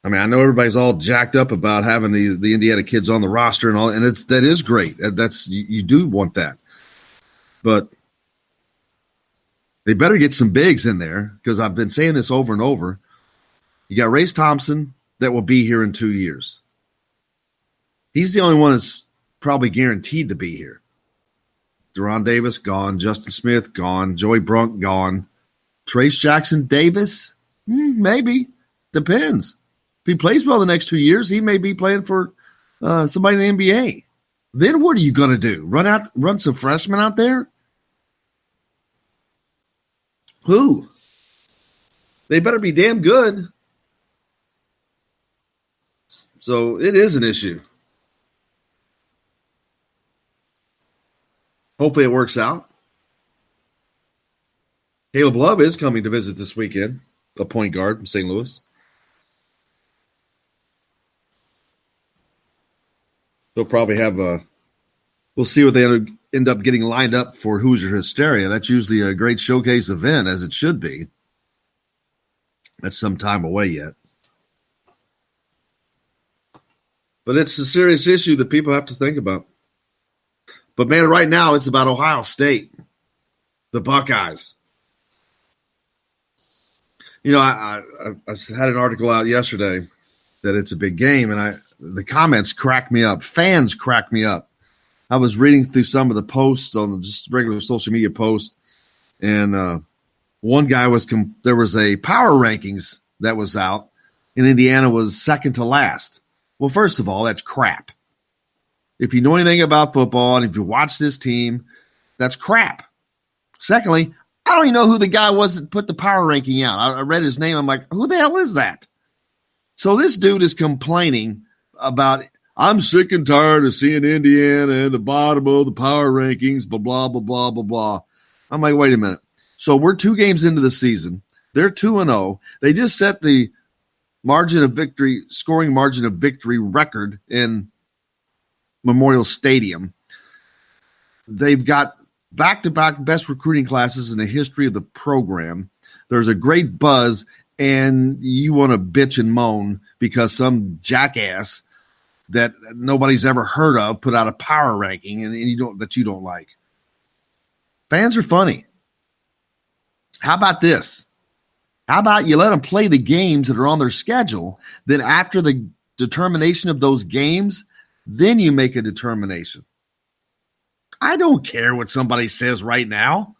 I mean, I know everybody's all jacked up about having the Indiana kids on the roster and all, and that is great. You do want that, but they better get some bigs in there, because I've been saying this over and over. You got Race Thompson that will be here in 2 years. He's the only one that's probably guaranteed to be here. Deron Davis gone, Justin Smith gone, Joey Brunk gone, Trace Jackson Davis maybe, depends. If he plays well the next 2 years, he may be playing for somebody in the NBA. Then what are you going to do? Run some freshmen out there? Who? They better be damn good. So it is an issue. Hopefully it works out. Caleb Love is coming to visit this weekend, a point guard from St. Louis. They'll probably have we'll see what they end up getting lined up for Hoosier Hysteria. That's usually a great showcase event, as it should be. That's some time away yet. But it's a serious issue that people have to think about. But, man, right now it's about Ohio State, the Buckeyes. I had an article out yesterday that it's a big game, and the comments crack me up. Fans crack me up. I was reading through some of the posts on just regular social media posts, and one guy there was a power rankings that was out, and Indiana was second to last. Well, first of all, that's crap. If you know anything about football and if you watch this team, that's crap. Secondly, I don't even know who the guy was that put the power ranking out. I read his name. I'm like, who the hell is that? So this dude is complaining about, I'm sick and tired of seeing Indiana at the bottom of the power rankings, blah, blah, blah, blah, blah, blah. I'm like, wait a minute. So we're 2 games into the season. They're 2-0. They just set the scoring margin of victory record in Memorial Stadium. They've got back-to-back best recruiting classes in the history of the program. There's a great buzz, and you want to bitch and moan because some jackass that nobody's ever heard of put out a power ranking and you don't like. Fans are funny. How about this? How about you let them play the games that are on their schedule, then after the determination of those games, then you make a determination. I don't care what somebody says right now.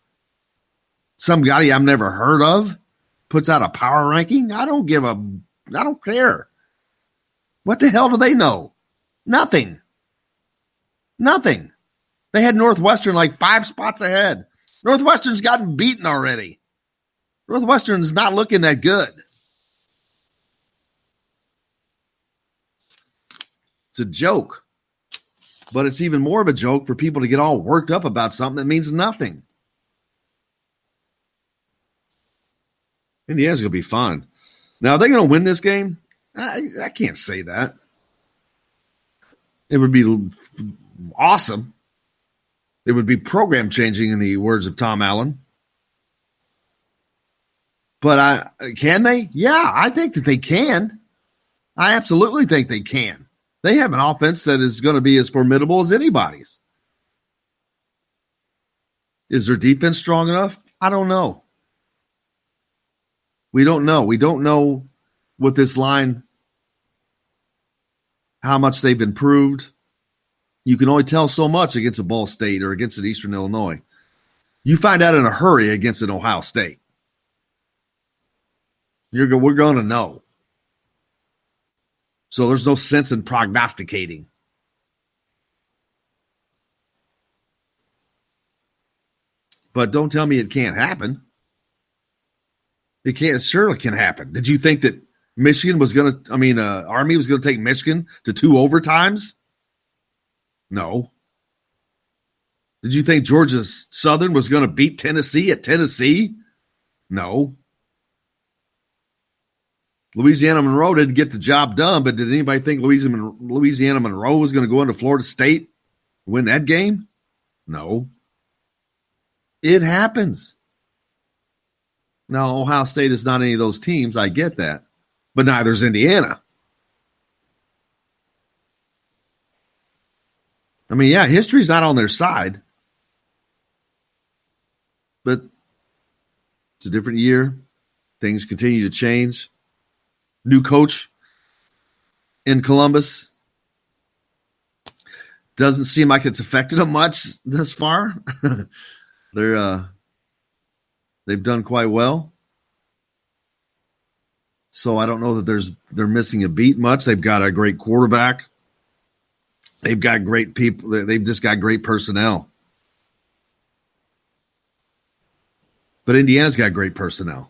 Some guy I've never heard of puts out a power ranking. I don't care. What the hell do they know? Nothing. They They had Northwestern like 5 spots ahead. Northwestern's gotten beaten already. Northwestern's not looking that good. It's a joke. But it's even more of a joke for people to get all worked up about something that means nothing. Indiana's going to be fine. Now, are they going to win this game? I can't say that. It would be awesome. It would be program changing in the words of Tom Allen. But can they? Yeah, I think that they can. I absolutely think they can. They have an offense that is going to be as formidable as anybody's. Is their defense strong enough? I don't know. We don't know. We don't know with this line how much they've improved. You can only tell so much against a Ball State or against an Eastern Illinois. You find out in a hurry against an Ohio State. We're going to know. So there's no sense in prognosticating. But don't tell me it can't happen. It surely can happen. Did you think that Michigan was going to, Army was going to take Michigan to 2 overtimes? No. Did you think Georgia Southern was going to beat Tennessee at Tennessee? No. Louisiana Monroe didn't get the job done, but did anybody think Louisiana Monroe was going to go into Florida State and win that game? No. It happens. Now, Ohio State is not any of those teams. I get that. But neither is Indiana. History's not on their side. But it's a different year. Things continue to change. New coach in Columbus. Doesn't seem like it's affected them much thus far. They've done quite well. So I don't know that they're missing a beat much. They've got a great quarterback. They've got great people. They've just got great personnel. But Indiana's got great personnel.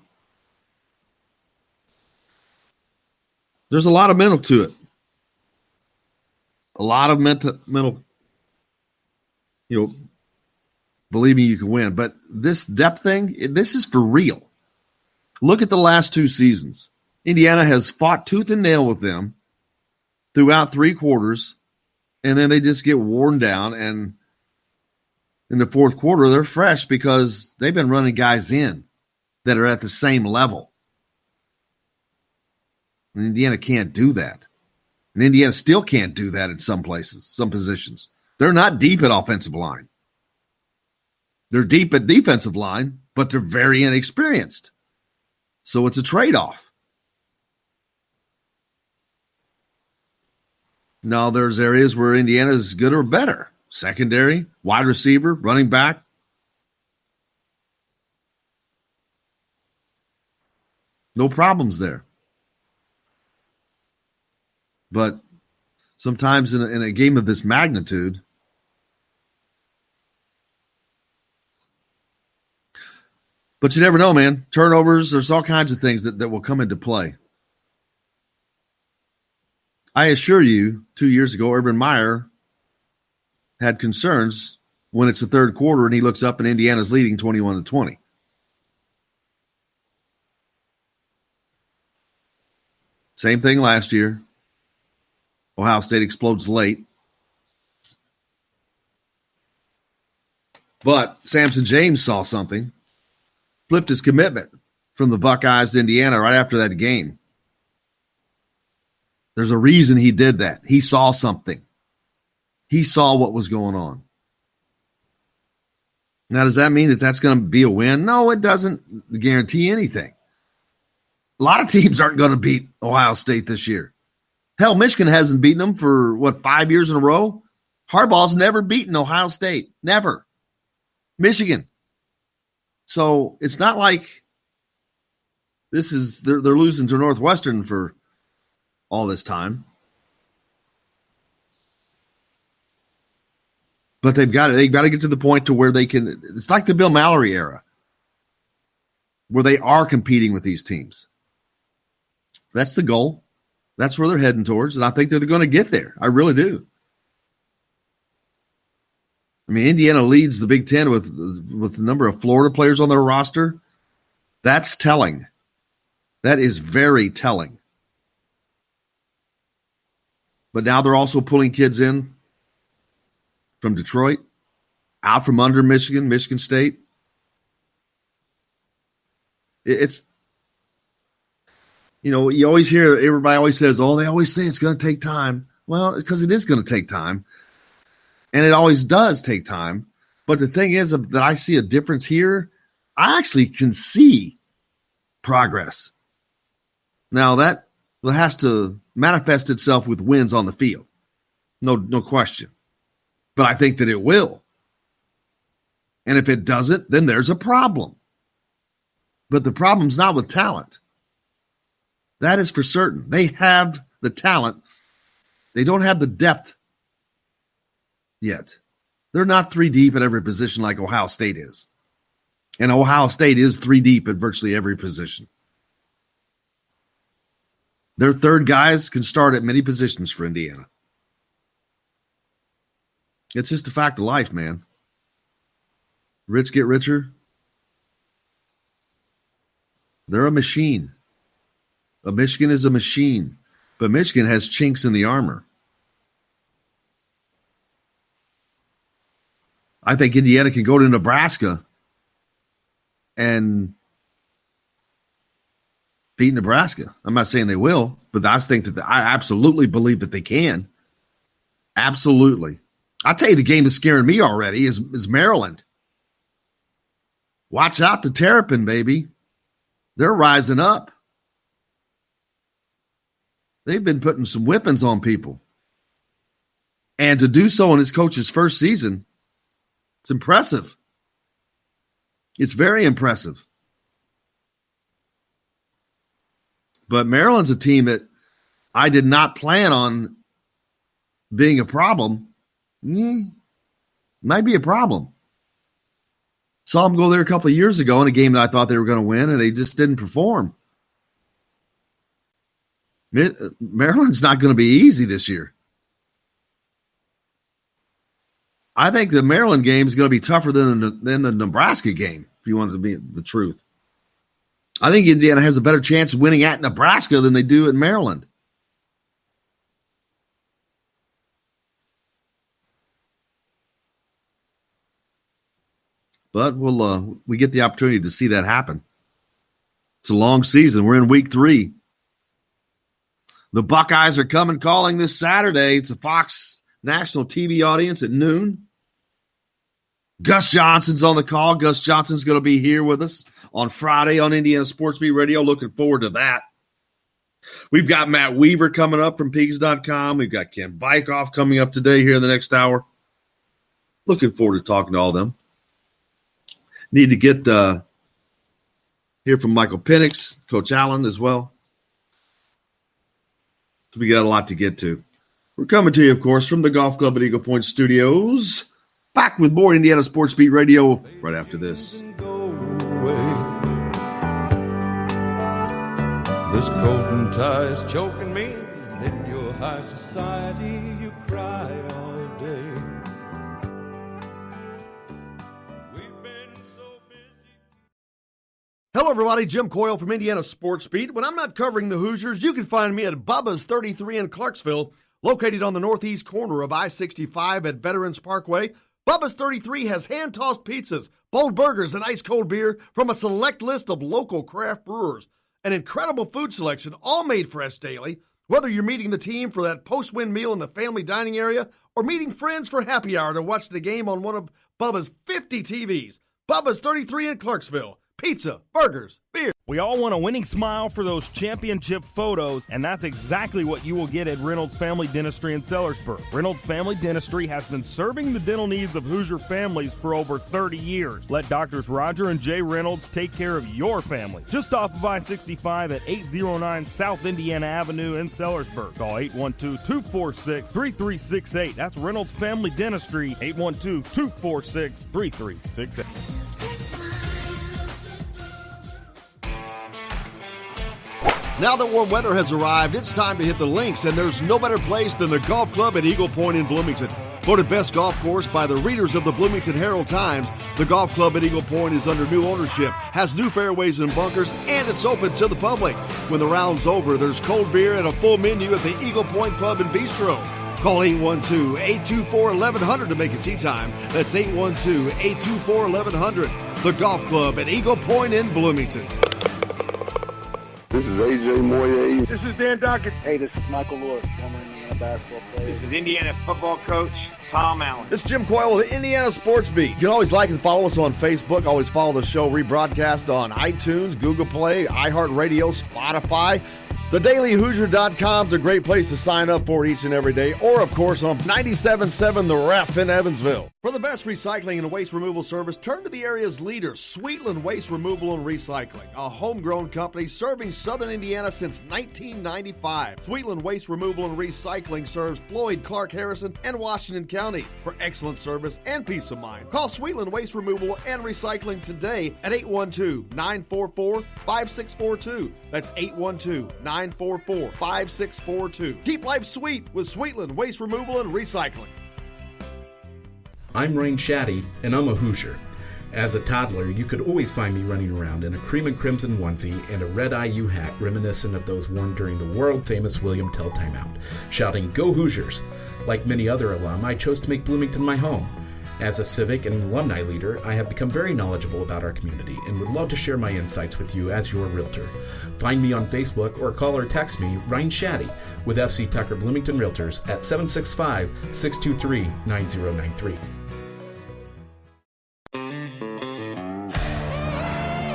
There's a lot of mental to it. A lot of mental, believing you can win. But this depth thing, this is for real. Look at the last 2 seasons. Indiana has fought tooth and nail with them throughout 3 quarters, and then they just get worn down. And in the 4th quarter, they're fresh because they've been running guys in that are at the same level. And Indiana can't do that. And Indiana still can't do that in some places, some positions. They're not deep at offensive line. They're deep at defensive line, but they're very inexperienced. So it's a trade-off. Now, there's areas where Indiana is good or better. Secondary, wide receiver, running back. No problems there. But sometimes in a game of this magnitude, but you never know, man. Turnovers, there's all kinds of things that will come into play. I assure you, 2 years ago, Urban Meyer had concerns when it's the 3rd quarter and he looks up and Indiana's leading 21-20. Same thing last year. Ohio State explodes late. But Samson James saw something, flipped his commitment from the Buckeyes to Indiana right after that game. There's a reason he did that. He saw something. He saw what was going on. Now, does that mean that that's going to be a win? No, it doesn't guarantee anything. A lot of teams aren't going to beat Ohio State this year. Hell, Michigan hasn't beaten them for, 5 years in a row? Harbaugh's never beaten Ohio State. Never. Michigan. So it's not like they're losing to Northwestern for all this time. But they've got to get to the point to where they can. It's like the Bill Mallory era, where they are competing with these teams. That's the goal. That's where they're heading towards, and I think they're going to get there. I really do. I mean, Indiana leads the Big Ten with the number of Florida players on their roster. That's telling. That is very telling. But now they're also pulling kids in from Detroit, out from under Michigan, Michigan State. It's, you know, you always hear, everybody always says, oh, they always say it's going to take time. Well, because it is going to take time. And it always does take time. But the thing is that I see a difference here. I actually can see progress. Now, that has to manifest itself with wins on the field. No question. But I think that it will. And if it doesn't, then there's a problem. But the problem's not with talent. That is for certain. They have the talent. They don't have the depth yet. They're not 3 deep at every position like Ohio State is. And Ohio State is 3 deep at virtually every position. Their third guys can start at many positions for Indiana. It's just a fact of life, man. Rich get richer. They're a machine. Michigan is a machine. But Michigan has chinks in the armor. I think Indiana can go to Nebraska and beat Nebraska. I'm not saying they will, but I think that I absolutely believe that they can. Absolutely. I'll tell you the game that's scaring me already is Maryland. Watch out the Terrapin, baby. They're rising up. They've been putting some whippings on people. And to do so in his coach's first season, it's impressive. It's very impressive. But Maryland's a team that I did not plan on being a problem. Might be a problem. Saw them go there a couple of years ago in a game that I thought they were going to win, and they just didn't perform. Maryland's not going to be easy this year. I think the Maryland game is going to be tougher than the Nebraska game, if you want to be the truth. I think Indiana has a better chance of winning at Nebraska than they do at Maryland. But we get the opportunity to see that happen. It's a long season. We're in week 3. The Buckeyes are coming calling this Saturday. It's a Fox national TV audience at noon. Gus Johnson's on the call. Gus Johnson's going to be here with us on Friday on Indiana Sports Beat Radio. Looking forward to that. We've got Matt Weaver coming up from Pigs.com. We've got Ken Bikoff coming up today here in the next hour. Looking forward to talking to all of them. Need to get hear from Michael Penix, Coach Allen as well. So we got a lot to get to. We're coming to you, of course, from the Golf Club at Eagle Point Studios. Back with more Indiana Sports Beat Radio right after this. This coat and tie is choking me, and in your high society you cry all day. Hello, everybody. Jim Coyle from Indiana Sports Beat. When I'm not covering the Hoosiers, you can find me at Bubba's 33 in Clarksville, located on the northeast corner of I-65 at Veterans Parkway. Bubba's 33 has hand-tossed pizzas, bold burgers, and ice-cold beer from a select list of local craft brewers. An incredible food selection, all made fresh daily. Whether you're meeting the team for that post-win meal in the family dining area or meeting friends for happy hour to watch the game on one of Bubba's 50 TVs. Bubba's 33 in Clarksville. Pizza, burgers, beer. We all want a winning smile for those championship photos, and that's exactly what you will get at Reynolds Family Dentistry in Sellersburg. Reynolds Family Dentistry has been serving the dental needs of Hoosier families for over 30 years. Let Doctors Roger and Jay Reynolds take care of your family. Just off of I-65 at 809 South Indiana Avenue in Sellersburg. Call 812-246-3368. That's Reynolds Family Dentistry, 812-246-3368. Now that warm weather has arrived, it's time to hit the links, and there's no better place than the golf club at Eagle Point in Bloomington. Voted best golf course by the readers of the Bloomington Herald-Times, the golf club at Eagle Point is under new ownership, has new fairways and bunkers, and it's open to the public. When the round's over, there's cold beer and a full menu at the Eagle Point Pub and Bistro. Call 812-824-1100 to make a tee time. That's 812-824-1100. The golf club at Eagle Point in Bloomington. This is AJ Moye. This is Dan Dockett. Hey, this is Michael Lewis, former Indiana basketball player. This is Indiana football coach Tom Allen. This is Jim Coyle with the Indiana Sports Beat. You can always like and follow us on Facebook. Always follow the show rebroadcast on iTunes, Google Play, iHeartRadio, Spotify. TheDailyHoosier.com is a great place to sign up for each and every day, or, of course, on 97.7 The Ref in Evansville. For the best recycling and waste removal service, turn to the area's leader, Sweetland Waste Removal and Recycling, a homegrown company serving southern Indiana since 1995. Sweetland Waste Removal and Recycling serves Floyd, Clark, Harrison, and Washington counties. For excellent service and peace of mind, call Sweetland Waste Removal and Recycling today at 812-944-5642. That's 812-944-5642. Keep life sweet with Sweetland Waste Removal and Recycling. I'm Rain Shaddy, and I'm a Hoosier. As a toddler, you could always find me running around in a cream and crimson onesie and a red IU hat reminiscent of those worn during the world-famous William Tell timeout, shouting, "Go Hoosiers!" Like many other alum, I chose to make Bloomington my home. As a civic and alumni leader, I have become very knowledgeable about our community and would love to share my insights with you as your realtor. Find me on Facebook or call or text me, Ryan Shaddy, with FC Tucker Bloomington Realtors at 765-623-9093.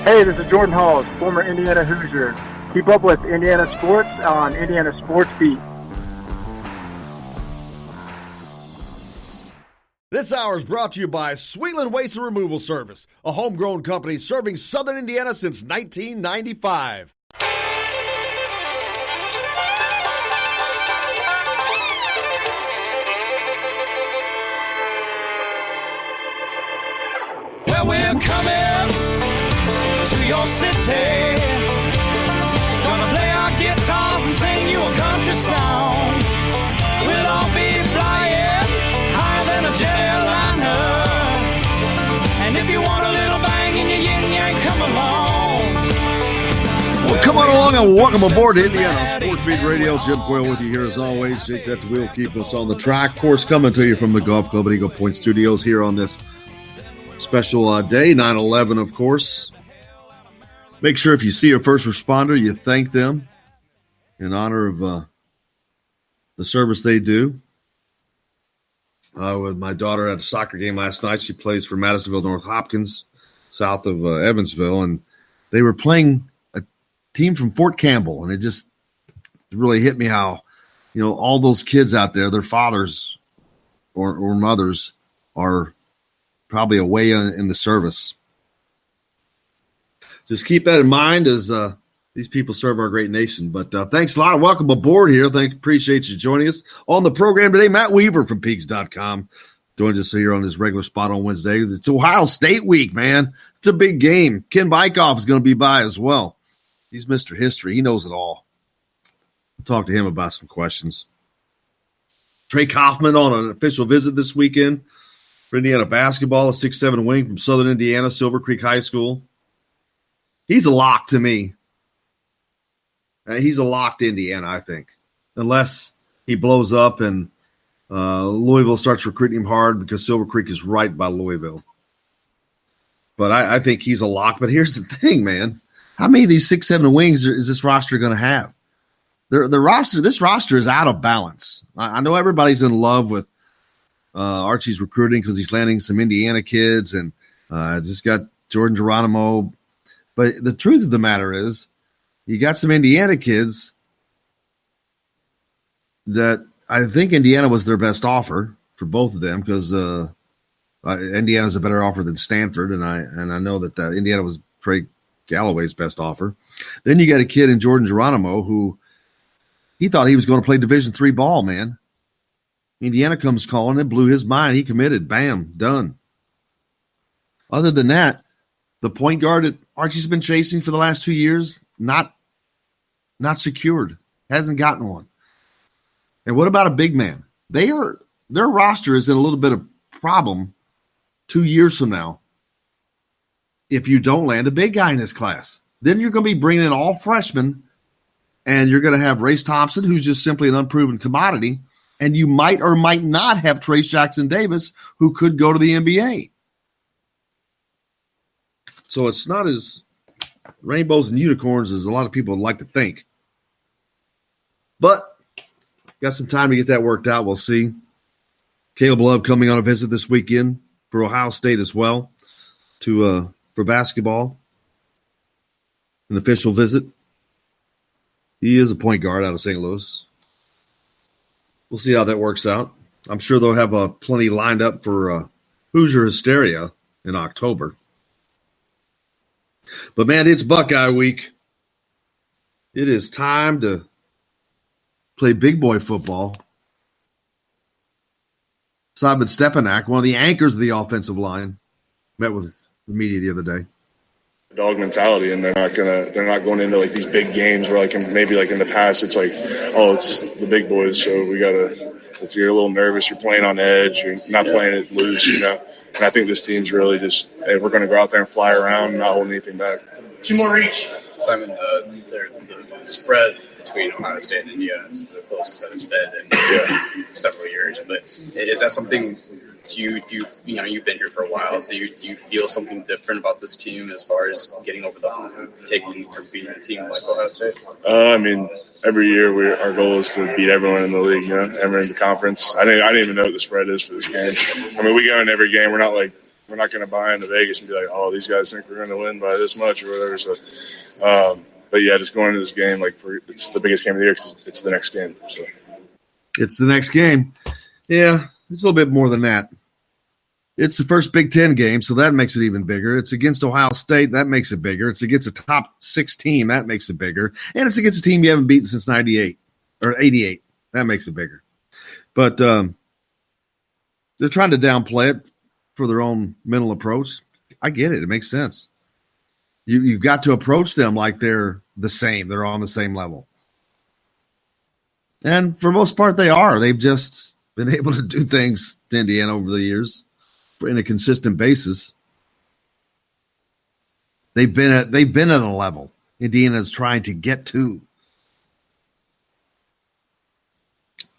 Hey, this is Jordan Halls, former Indiana Hoosier. Keep up with Indiana sports on Indiana Sports Beat. This hour is brought to you by Sweetland Waste and Removal Service, a homegrown company serving southern Indiana since 1995. Well, we're coming to your city. Gonna play our guitars and sing you a country song. We'll all be flying higher than a jet airliner. And if you want a little bang in your yin yang, come along. Well, come on along and welcome aboard to Indiana Sports Beat Radio. Jim Coyle with you here as always. Jake's at the wheel, keeping us on the track. Of course, coming to you from the Golf Club at Eagle Point Studios here on this special day, 9/11, of course. Make sure if you see a first responder, you thank them in honor of the service they do. With my daughter at a soccer game last night, she plays for Madisonville North Hopkins, south of Evansville, and they were playing a team from Fort Campbell, and it just really hit me how, all those kids out there, their fathers or mothers are probably away in the service. Just keep that in mind as these people serve our great nation. But thanks a lot. Welcome aboard here. Appreciate you joining us on the program today. Matt Weaver from Peaks.com joins us here on his regular spot on Wednesday. It's Ohio State week, man. It's a big game. Ken Bikoff is going to be by as well. He's Mr. History. He knows it all. We'll talk to him about some questions. Trey Kaufman on an official visit this weekend for Indiana basketball, a 6'7" wing from Southern Indiana, Silver Creek High School. He's a lock to me. He's a lock to Indiana, I think, unless he blows up and Louisville starts recruiting him hard because Silver Creek is right by Louisville. But I think he's a lock. But here's the thing, man. How many of these 6'7" wings is this roster going to have? This roster is out of balance. I know everybody's in love with Archie's recruiting because he's landing some Indiana kids and just got Jordan Geronimo But the truth of the matter is, you got some Indiana kids that I think Indiana was their best offer for both of them because Indiana's a better offer than Stanford, and I know that Indiana was Trey Galloway's best offer. Then you got a kid in Jordan Geronimo who he thought he was going to play Division III ball, man. Indiana comes calling, it blew his mind. He committed. Bam, done. Other than that, the point guard that Archie's been chasing for the last 2 years, not secured. Hasn't gotten one. And what about a big man? Their roster is in a little bit of problem 2 years from now if you don't land a big guy in this class. Then you're going to be bringing in all freshmen, and you're going to have Race Thompson, who's just simply an unproven commodity, and you might or might not have Trace Jackson Davis, who could go to the NBA. So it's not as rainbows and unicorns as a lot of people would like to think. But got some time to get that worked out. We'll see. Caleb Love coming on a visit this weekend for Ohio State as well for basketball. An official visit. He is a point guard out of St. Louis. We'll see how that works out. I'm sure they'll have plenty lined up for Hoosier Hysteria in October. But, man, it's Buckeye week. It is time to play big boy football. Simon Stepanak, one of the anchors of the offensive line, met with the media the other day. Dog mentality, and they're not going into like these big games where like maybe like in the past it's like, oh, it's the big boys, so we gotta. If you're a little nervous, you're playing on edge, you're not playing it loose, you know. And I think this team's really just, hey, we're going to go out there and fly around and not hold anything back. Two more each. Simon, the spread between Ohio State and Indiana is the closest that it's been in several years. But is that something you've been here for a while? Do you feel something different about this team as far as getting over the hump, taking or beating a team like Ohio State? I mean, every year our goal is to beat everyone in the league, you know, everyone in the conference. I didn't even know what the spread is for this game. I mean, we go in every game. We're not going to buy into Vegas and be like, oh, these guys think we're going to win by this much or whatever. So, but yeah, just going into this game, it's the biggest game of the year because it's the next game. So. It's the next game. Yeah, it's a little bit more than that. It's the first Big Ten game, so that makes it even bigger. It's against Ohio State. That makes it bigger. It's against a top 6 team. That makes it bigger. And it's against a team you haven't beaten since 98 or 88. That makes it bigger. But they're trying to downplay it for their own mental approach. I get it. It makes sense. You've got to approach them like they're the same. They're on the same level. And for the most part, they are. They've just been able to do things to Indiana over the years in a consistent basis. They've been at a level Indiana's trying to get to.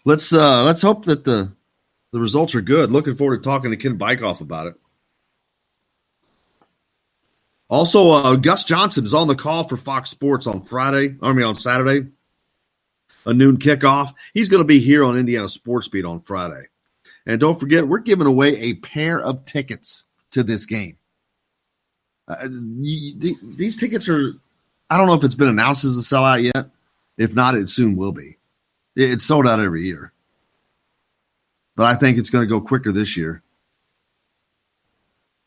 Let's hope that the results are good. Looking forward to talking to Ken Bikoff about it. Also, Gus Johnson is on the call for Fox Sports on Saturday, a noon kickoff. He's going to be here on Indiana Sports Beat on Friday. And don't forget, we're giving away a pair of tickets to this game. These tickets are, I don't know if it's been announced as a sellout yet. If not, it soon will be. It's sold out every year. But I think it's going to go quicker this year.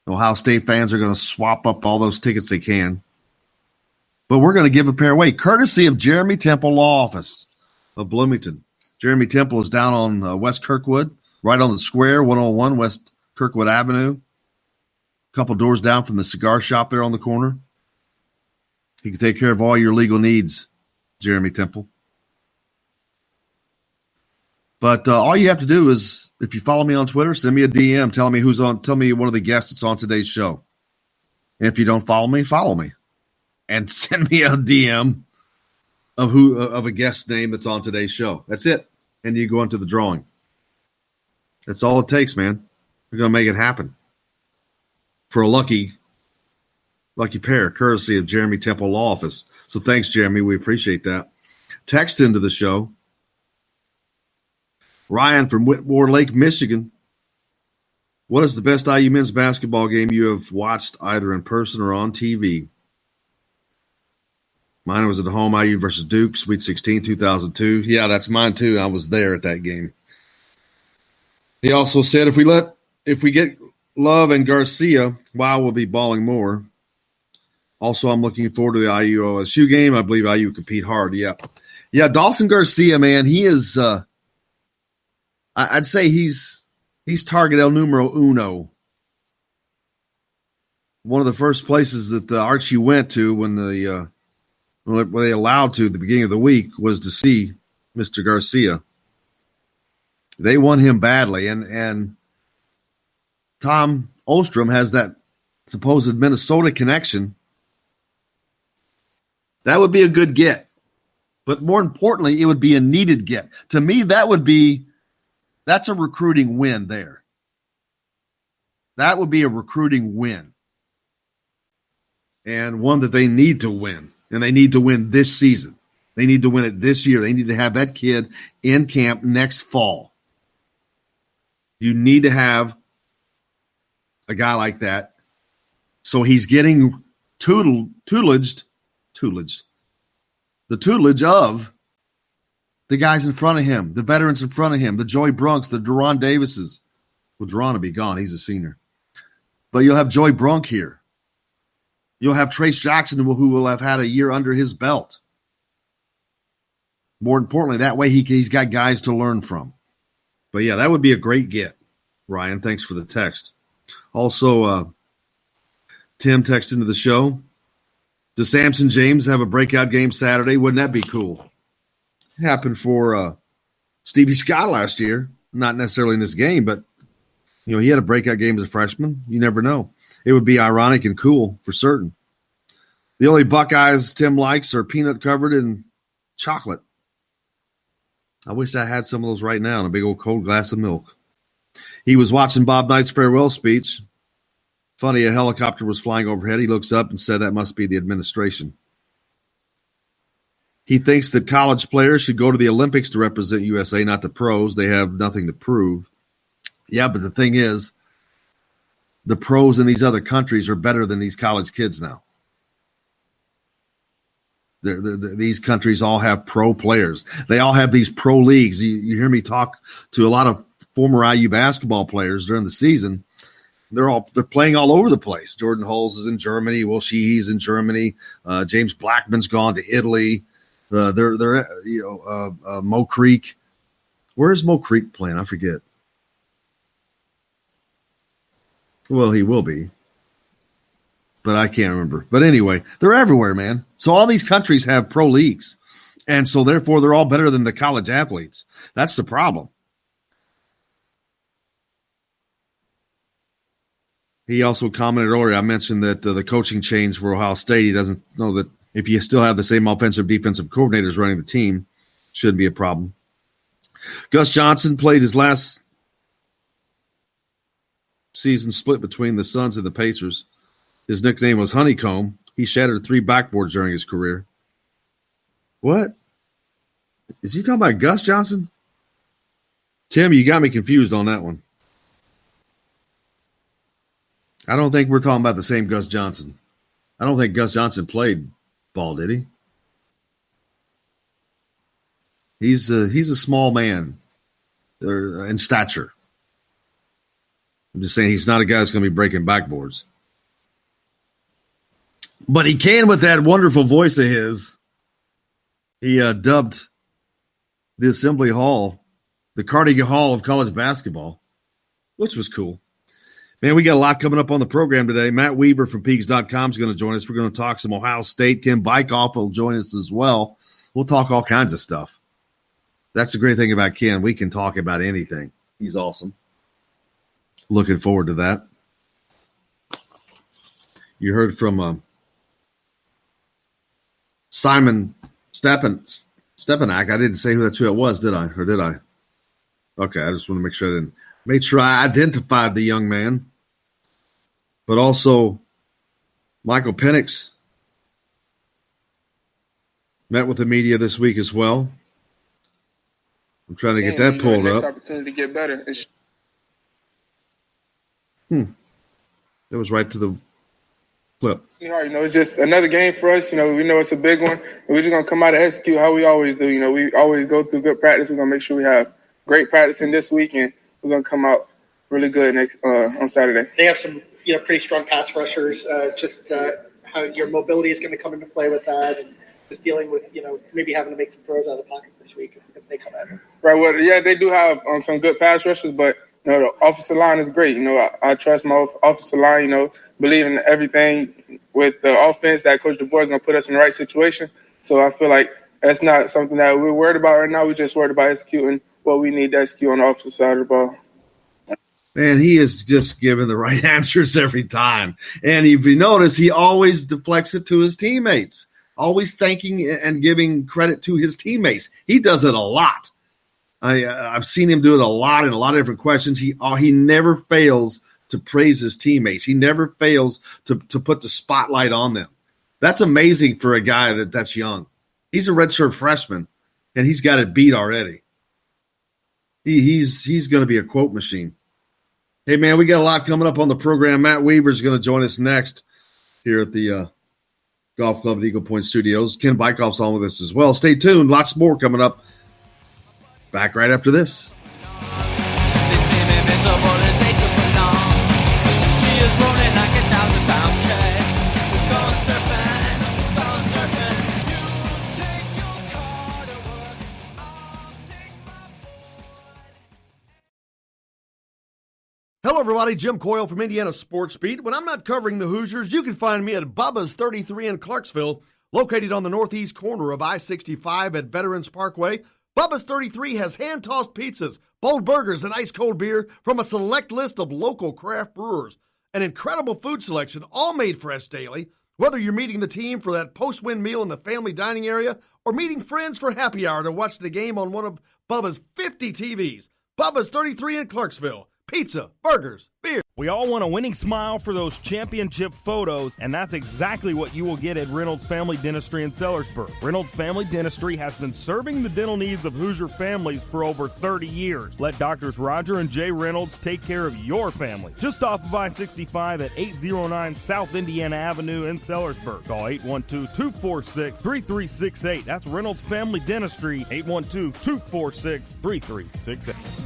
Ohio State fans are going to swap up all those tickets they can. But we're going to give a pair away, courtesy of Jeremy Temple Law Office of Bloomington. Jeremy Temple is down on West Kirkwood, right on the square, 101 West Kirkwood Avenue. A couple doors down from the cigar shop there on the corner. He can take care of all your legal needs, Jeremy Temple. But all you have to do is, if you follow me on Twitter, send me a DM. Tell me one of the guests that's on today's show. And if you don't follow me. And send me a DM of a guest name that's on today's show. That's it. And you go into the drawing. That's all it takes, man. We're going to make it happen. For a lucky pair, courtesy of Jeremy Temple Law Office. So thanks, Jeremy. We appreciate that. Text into the show. Ryan from Whitmore Lake, Michigan. What is the best IU men's basketball game you have watched either in person or on TV? Mine was at home, IU versus Duke, Sweet 16, 2002. Yeah, that's mine too. I was there at that game. He also said if we get Love and Garcia, Wow will be balling more. Also, I'm looking forward to the IU OSU game. I believe IU compete hard. Yeah. Yeah, Dawson Garcia, man, he is I'd say he's target el numero uno. One of the first places that Archie went to when they allowed to at the beginning of the week was to see Mr. Garcia. They won him badly, and Tom Ostrom has that supposed Minnesota connection. That would be a good get. But more importantly, it would be a needed get. To me, that's a recruiting win there. That would be a recruiting win. And one that they need to win. And they need to win this season. They need to win it this year. They need to have that kid in camp next fall. You need to have a guy like that. So he's getting tutelage. The tutelage of the guys in front of him, the veterans in front of him, the Joey Brunks, the Deron Davises. Well, Deron will be gone. He's a senior. But you'll have Joey Brunk here. You'll have Trace Jackson, who will have had a year under his belt. More importantly, that way he's got guys to learn from. But, yeah, that would be a great get, Ryan. Thanks for the text. Also, Tim texted into the show. Does Samson James have a breakout game Saturday? Wouldn't that be cool? Happened for Stevie Scott last year. Not necessarily in this game, but he had a breakout game as a freshman. You never know. It would be ironic and cool for certain. The only Buckeyes Tim likes are peanut covered in chocolate. I wish I had some of those right now in a big old cold glass of milk. He was watching Bob Knight's farewell speech. Funny, a helicopter was flying overhead. He looks up and said that must be the administration. He thinks that college players should go to the Olympics to represent USA, not the pros. They have nothing to prove. Yeah, but the thing is, the pros in these other countries are better than these college kids now. These countries all have pro players. They all have these pro leagues. You hear me talk to a lot of former IU basketball players during the season. They're playing all over the place. Jordan Hulls is in Germany. Will Sheehy's in Germany. James Blackman's gone to Italy. Mo Creek. Where is Mo Creek playing? I forget. Well, he will be. But I can't remember. But anyway, they're everywhere, man. So all these countries have pro leagues. And so therefore they're all better than the college athletes. That's the problem. He also commented earlier, I mentioned that the coaching change for Ohio State, he doesn't know that if you still have the same offensive defensive coordinators running the team, shouldn't be a problem. Gus Johnson played his last season split between the Suns and the Pacers. His nickname was Honeycomb. He shattered 3 backboards during his career. What? Is he talking about Gus Johnson? Tim, you got me confused on that one. I don't think we're talking about the same Gus Johnson. I don't think Gus Johnson played ball, did he? He's a small man in stature. I'm just saying he's not a guy that's going to be breaking backboards. But he can with that wonderful voice of his. He dubbed the Assembly Hall the Carnegie Hall of college basketball, which was cool. Man, we got a lot coming up on the program today. Matt Weaver from Peaks.com is going to join us. We're going to talk some Ohio State. Ken Bikoff will join us as well. We'll talk all kinds of stuff. That's the great thing about Ken. We can talk about anything. He's awesome. Looking forward to that. You heard from Simon Stepanak. I didn't say who it was, did I? Or did I? Okay, I just want to make sure I didn't. Made sure I identified the young man. But also, Michael Penix met with the media this week as well. I'm trying to get that pulled up. Opportunity to get better. That was right to the Clip. You know, it's just another game for us. You know, we know it's a big one. We're just going to come out and execute how we always do. You know, we always go through good practice. We're going to make sure we have great practicing this week, and we're going to come out really good next on Saturday. They have some, pretty strong pass rushers. How your mobility is going to come into play with that, and just dealing with, maybe having to make some throws out of the pocket this week if they come in. Right. Well, yeah, they do have some good pass rushers, but the offensive line is great. I trust my offensive line. Believe in everything with the offense that Coach DeBoer is going to put us in the right situation. So I feel like that's not something that we're worried about right now. We're just worried about executing what we need to execute on the offensive side of the ball. Man, he is just giving the right answers every time. And if you notice, he always deflects it to his teammates, always thanking and giving credit to his teammates. He does it a lot. I've seen him do it a lot in a lot of different questions. He never fails to praise his teammates. He never fails to put the spotlight on them. That's amazing for a guy that's young. He's a redshirt freshman, and he's got it beat already. He's going to be a quote machine. Hey, man, we got a lot coming up on the program. Matt Weaver is going to join us next here at the Golf Club at Eagle Point Studios. Ken Bikoff's on with us as well. Stay tuned. Lots more coming up. Back right after this. Hello, everybody. Jim Coyle from Indiana Sports Beat. When I'm not covering the Hoosiers, you can find me at Bubba's 33 in Clarksville, located on the northeast corner of I-65 at Veterans Parkway. Bubba's 33 has hand-tossed pizzas, bold burgers, and ice-cold beer from a select list of local craft brewers. An incredible food selection, all made fresh daily. Whether you're meeting the team for that post-win meal in the family dining area or meeting friends for happy hour to watch the game on one of Bubba's 50 TVs. Bubba's 33 in Clarksville. Pizza, burgers, beer. We all want a winning smile for those championship photos, and that's exactly what you will get at Reynolds Family Dentistry in Sellersburg. Reynolds Family Dentistry has been serving the dental needs of Hoosier families for over 30 years. Let Doctors Roger and Jay Reynolds take care of your family. Just off of I-65 at 809 South Indiana Avenue in Sellersburg. Call 812-246-3368. That's Reynolds Family Dentistry, 812-246-3368.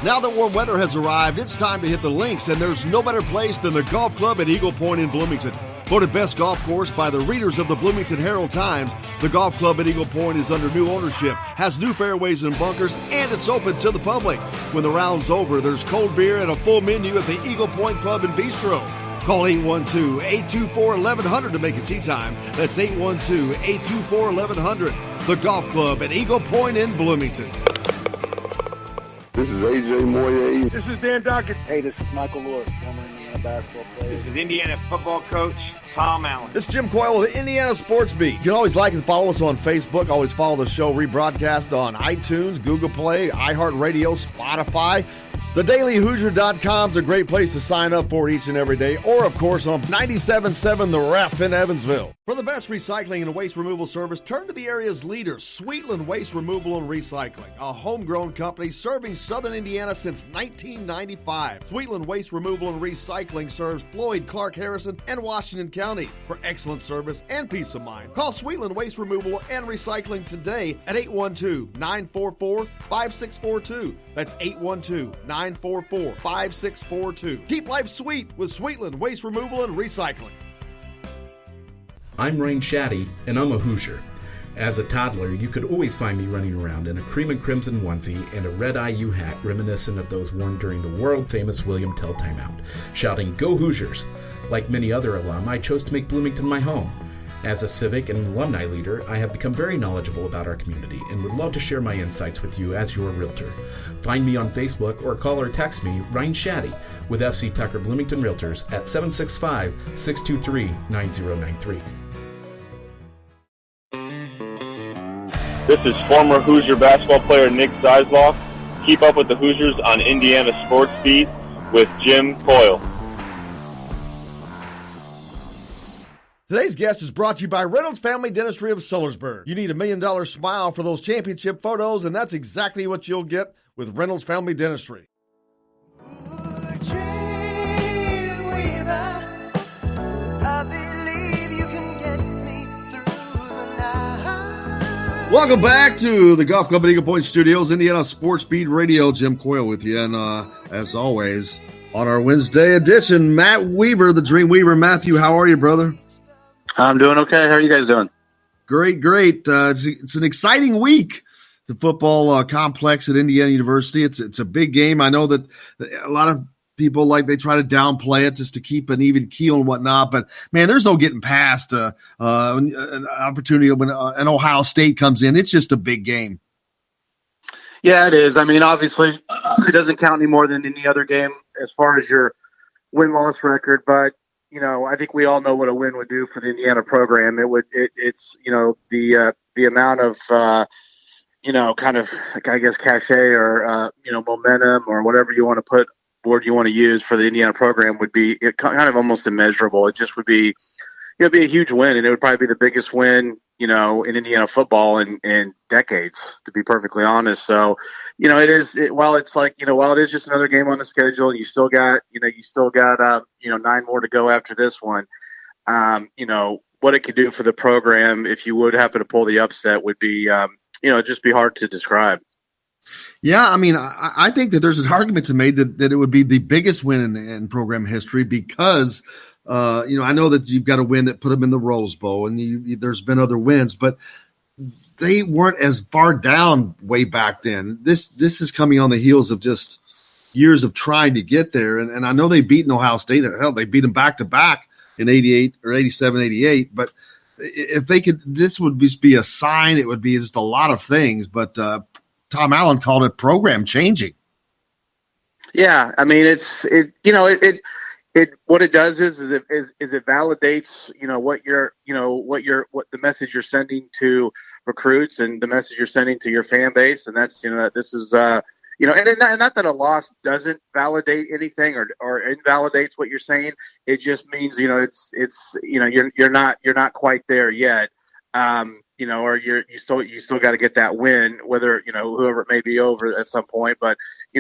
Now that warm weather has arrived, it's time to hit the links, and there's no better place than the Golf Club at Eagle Point in Bloomington. Voted best golf course by the readers of the Bloomington Herald-Times, the Golf Club at Eagle Point is under new ownership, has new fairways and bunkers, and it's open to the public. When the round's over, there's cold beer and a full menu at the Eagle Point Pub and Bistro. Call 812-824-1100 to make a tee time. That's 812-824-1100. The Golf Club at Eagle Point in Bloomington. This is AJ Moye. This is Dan Dockett. Hey, this is Michael Lewis, former Indiana basketball player. This is Indiana football coach Tom Allen. This is Jim Coyle with the Indiana Sports Beat. You can always like and follow us on Facebook. Always follow the show rebroadcast on iTunes, Google Play, iHeartRadio, Spotify. TheDailyHoosier.com is a great place to sign up for each and every day, or, of course, on 97.7 The Ref in Evansville. For the best recycling and waste removal service, turn to the area's leader, Sweetland Waste Removal and Recycling, a homegrown company serving southern Indiana since 1995. Sweetland Waste Removal and Recycling serves Floyd, Clark, Harrison, and Washington counties. For excellent service and peace of mind, call Sweetland Waste Removal and Recycling today at 812-944-5642. That's 812-944-5642. Keep life sweet with Sweetland Waste Removal and Recycling. I'm Rain Shaddy, and I'm a Hoosier. As a toddler, you could always find me running around in a cream and crimson onesie and a red IU hat reminiscent of those worn during the world-famous William Tell timeout, shouting, "Go Hoosiers!" Like many other alum, I chose to make Bloomington my home. As a civic and alumni leader, I have become very knowledgeable about our community and would love to share my insights with you as your realtor. Find me on Facebook or call or text me, Ryan Shaddy, with FC Tucker Bloomington Realtors at 765-623-9093. This is former Hoosier basketball player Nick Zeisloff. Keep up with the Hoosiers on Indiana Sports Beat with Jim Coyle. Today's guest is brought to you by Reynolds Family Dentistry of Sellersburg. You need $1 million smile for those championship photos, and that's exactly what you'll get with Reynolds Family Dentistry. Welcome back to the Golf Club at Eagle Point Studios, Indiana Sports Beat Radio. Jim Coyle with you. And as always, on our Wednesday edition, Matt Weaver, the Dream Weaver. Matthew, how are you, brother? I'm doing okay. How are you guys doing? Great. It's an exciting week. The football complex at Indiana University. It's a big game. I know that a lot of people they try to downplay it just to keep an even keel and whatnot. But man, there's no getting past an opportunity when an Ohio State comes in. It's just a big game. Yeah, it is. I mean, obviously, it doesn't count any more than any other game as far as your win-loss record. But I think we all know what a win would do for the Indiana program. It's the amount of kind of I guess cachet or momentum or whatever you want to put. Word you want to use for the Indiana program would be kind of almost immeasurable. It just would be, it'd be a huge win, and it would probably be the biggest win, in Indiana football in decades, to be perfectly honest. So, while it is just another game on the schedule, and you still got 9 more to go after this one. What it could do for the program if you would happen to pull the upset would be, just be hard to describe. Yeah, I mean, I think that there's an argument to be made that it would be the biggest win in program history because, I know that you've got a win that put them in the Rose Bowl, and there's been other wins, but they weren't as far down way back then. This is coming on the heels of just years of trying to get there, and I know they've beaten Ohio State. Hell, they beat them back-to-back in 88 or 87, 88, but if they could, this would just be a sign. It would be just a lot of things, but Tom Allen called it program changing. Yeah, I mean what it does is it validates what the message you're sending to recruits and the message you're sending to your fan base, and that's that this is and not that a loss doesn't validate anything or invalidates what you're saying. It just means you're not quite there yet. Or you still got to get that win, whether whoever it may be over at some point. But to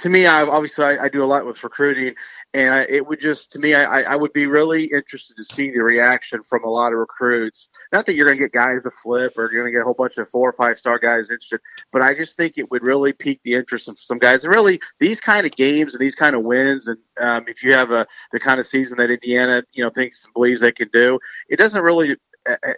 me, I do a lot with recruiting, and it would just, to me, I would be really interested to see the reaction from a lot of recruits. Not that you're going to get guys to flip or you're going to get a whole bunch of 4 or 5 star guys interested, but I just think it would really pique the interest of some guys. And really, these kind of games and these kind of wins, and if you have the kind of season that Indiana thinks and believes they can do, it doesn't really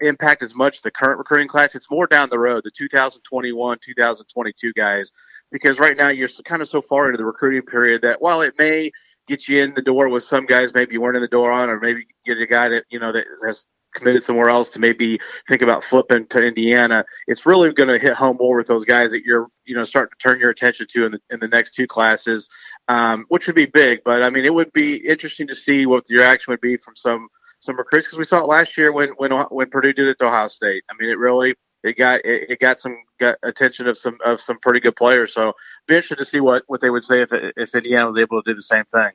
impact as much the current recruiting class. It's more down the road, the 2021, 2022 guys, because right now you're kind of so far into the recruiting period that while it may get you in the door with some guys maybe you weren't in the door on, or maybe get a guy that that has committed somewhere else to maybe think about flipping to Indiana, it's really going to hit home more with those guys that you're starting to turn your attention to in the next 2 classes, which would be big. But I mean, it would be interesting to see what the reaction would be from some recruits, because we saw it last year when Purdue did it to Ohio State. I mean, it got attention of some pretty good players. So be interested to see what they would say if Indiana was able to do the same thing.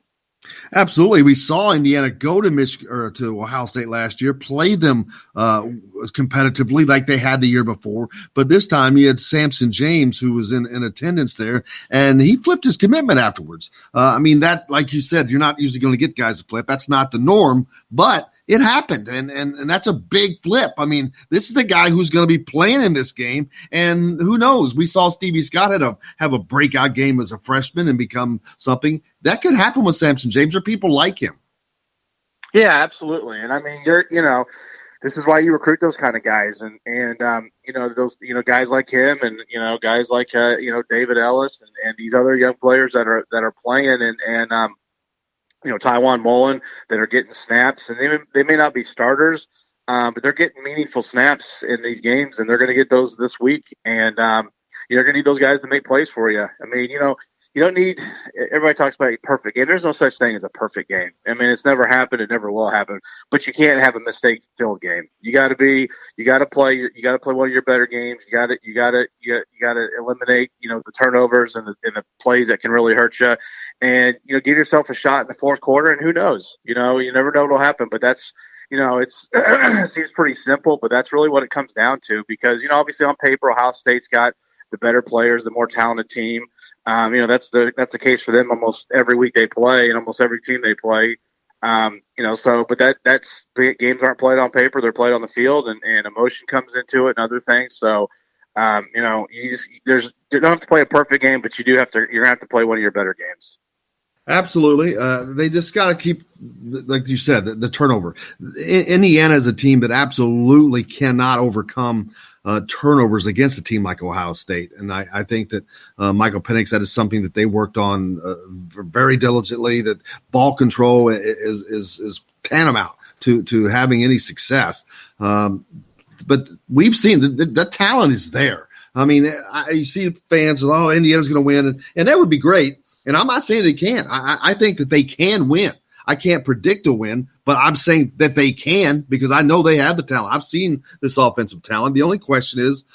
Absolutely. We saw Indiana go to Michigan or to Ohio State last year, play them competitively like they had the year before. But this time you had Samson James, who was in attendance there, and he flipped his commitment afterwards. I mean, that, like you said, you're not usually going to get guys to flip. That's not the norm, but it happened, and that's a big flip. I mean, this is the guy who's going to be playing in this game, and who knows? We saw Stevie Scott have a breakout game as a freshman and become something. That could happen with Samson James, or people like him. Yeah, absolutely. And I mean, this is why you recruit those kind of guys, and those guys like him, and guys like David Ellis and these other young players that are playing, and Taiwan Mullen that are getting snaps, and they may not be starters, but they're getting meaningful snaps in these games, and they're going to get those this week. And you're going to need those guys to make plays for you. I mean, you don't need. Everybody talks about a perfect game. There's no such thing as a perfect game. I mean, it's never happened. It never will happen. But you can't have a mistake-filled game. You got to play one of your better games. You got to eliminate the turnovers and the plays that can really hurt you. And give yourself a shot in the fourth quarter, and who knows? You never know what'll happen. But that's it seems pretty simple, but that's really what it comes down to. Because obviously on paper, Ohio State's got the better players, the more talented team. That's the case for them almost every week they play, and almost every team they play. That's games aren't played on paper; they're played on the field, and emotion comes into it and other things. So, you don't have to play a perfect game, but you're gonna have to play one of your better games. Absolutely. They just got to keep, like you said, the turnover. Indiana is a team that absolutely cannot overcome turnovers against a team like Ohio State. And I think that Michael Penix, that is something that they worked on very diligently, that ball control is tantamount to having any success. But we've seen that talent is there. I mean, you see fans, Indiana's going to win, and that would be great. And I'm not saying they can't. I think that they can win. I can't predict a win, but I'm saying that they can because I know they have the talent. I've seen this offensive talent. The only question is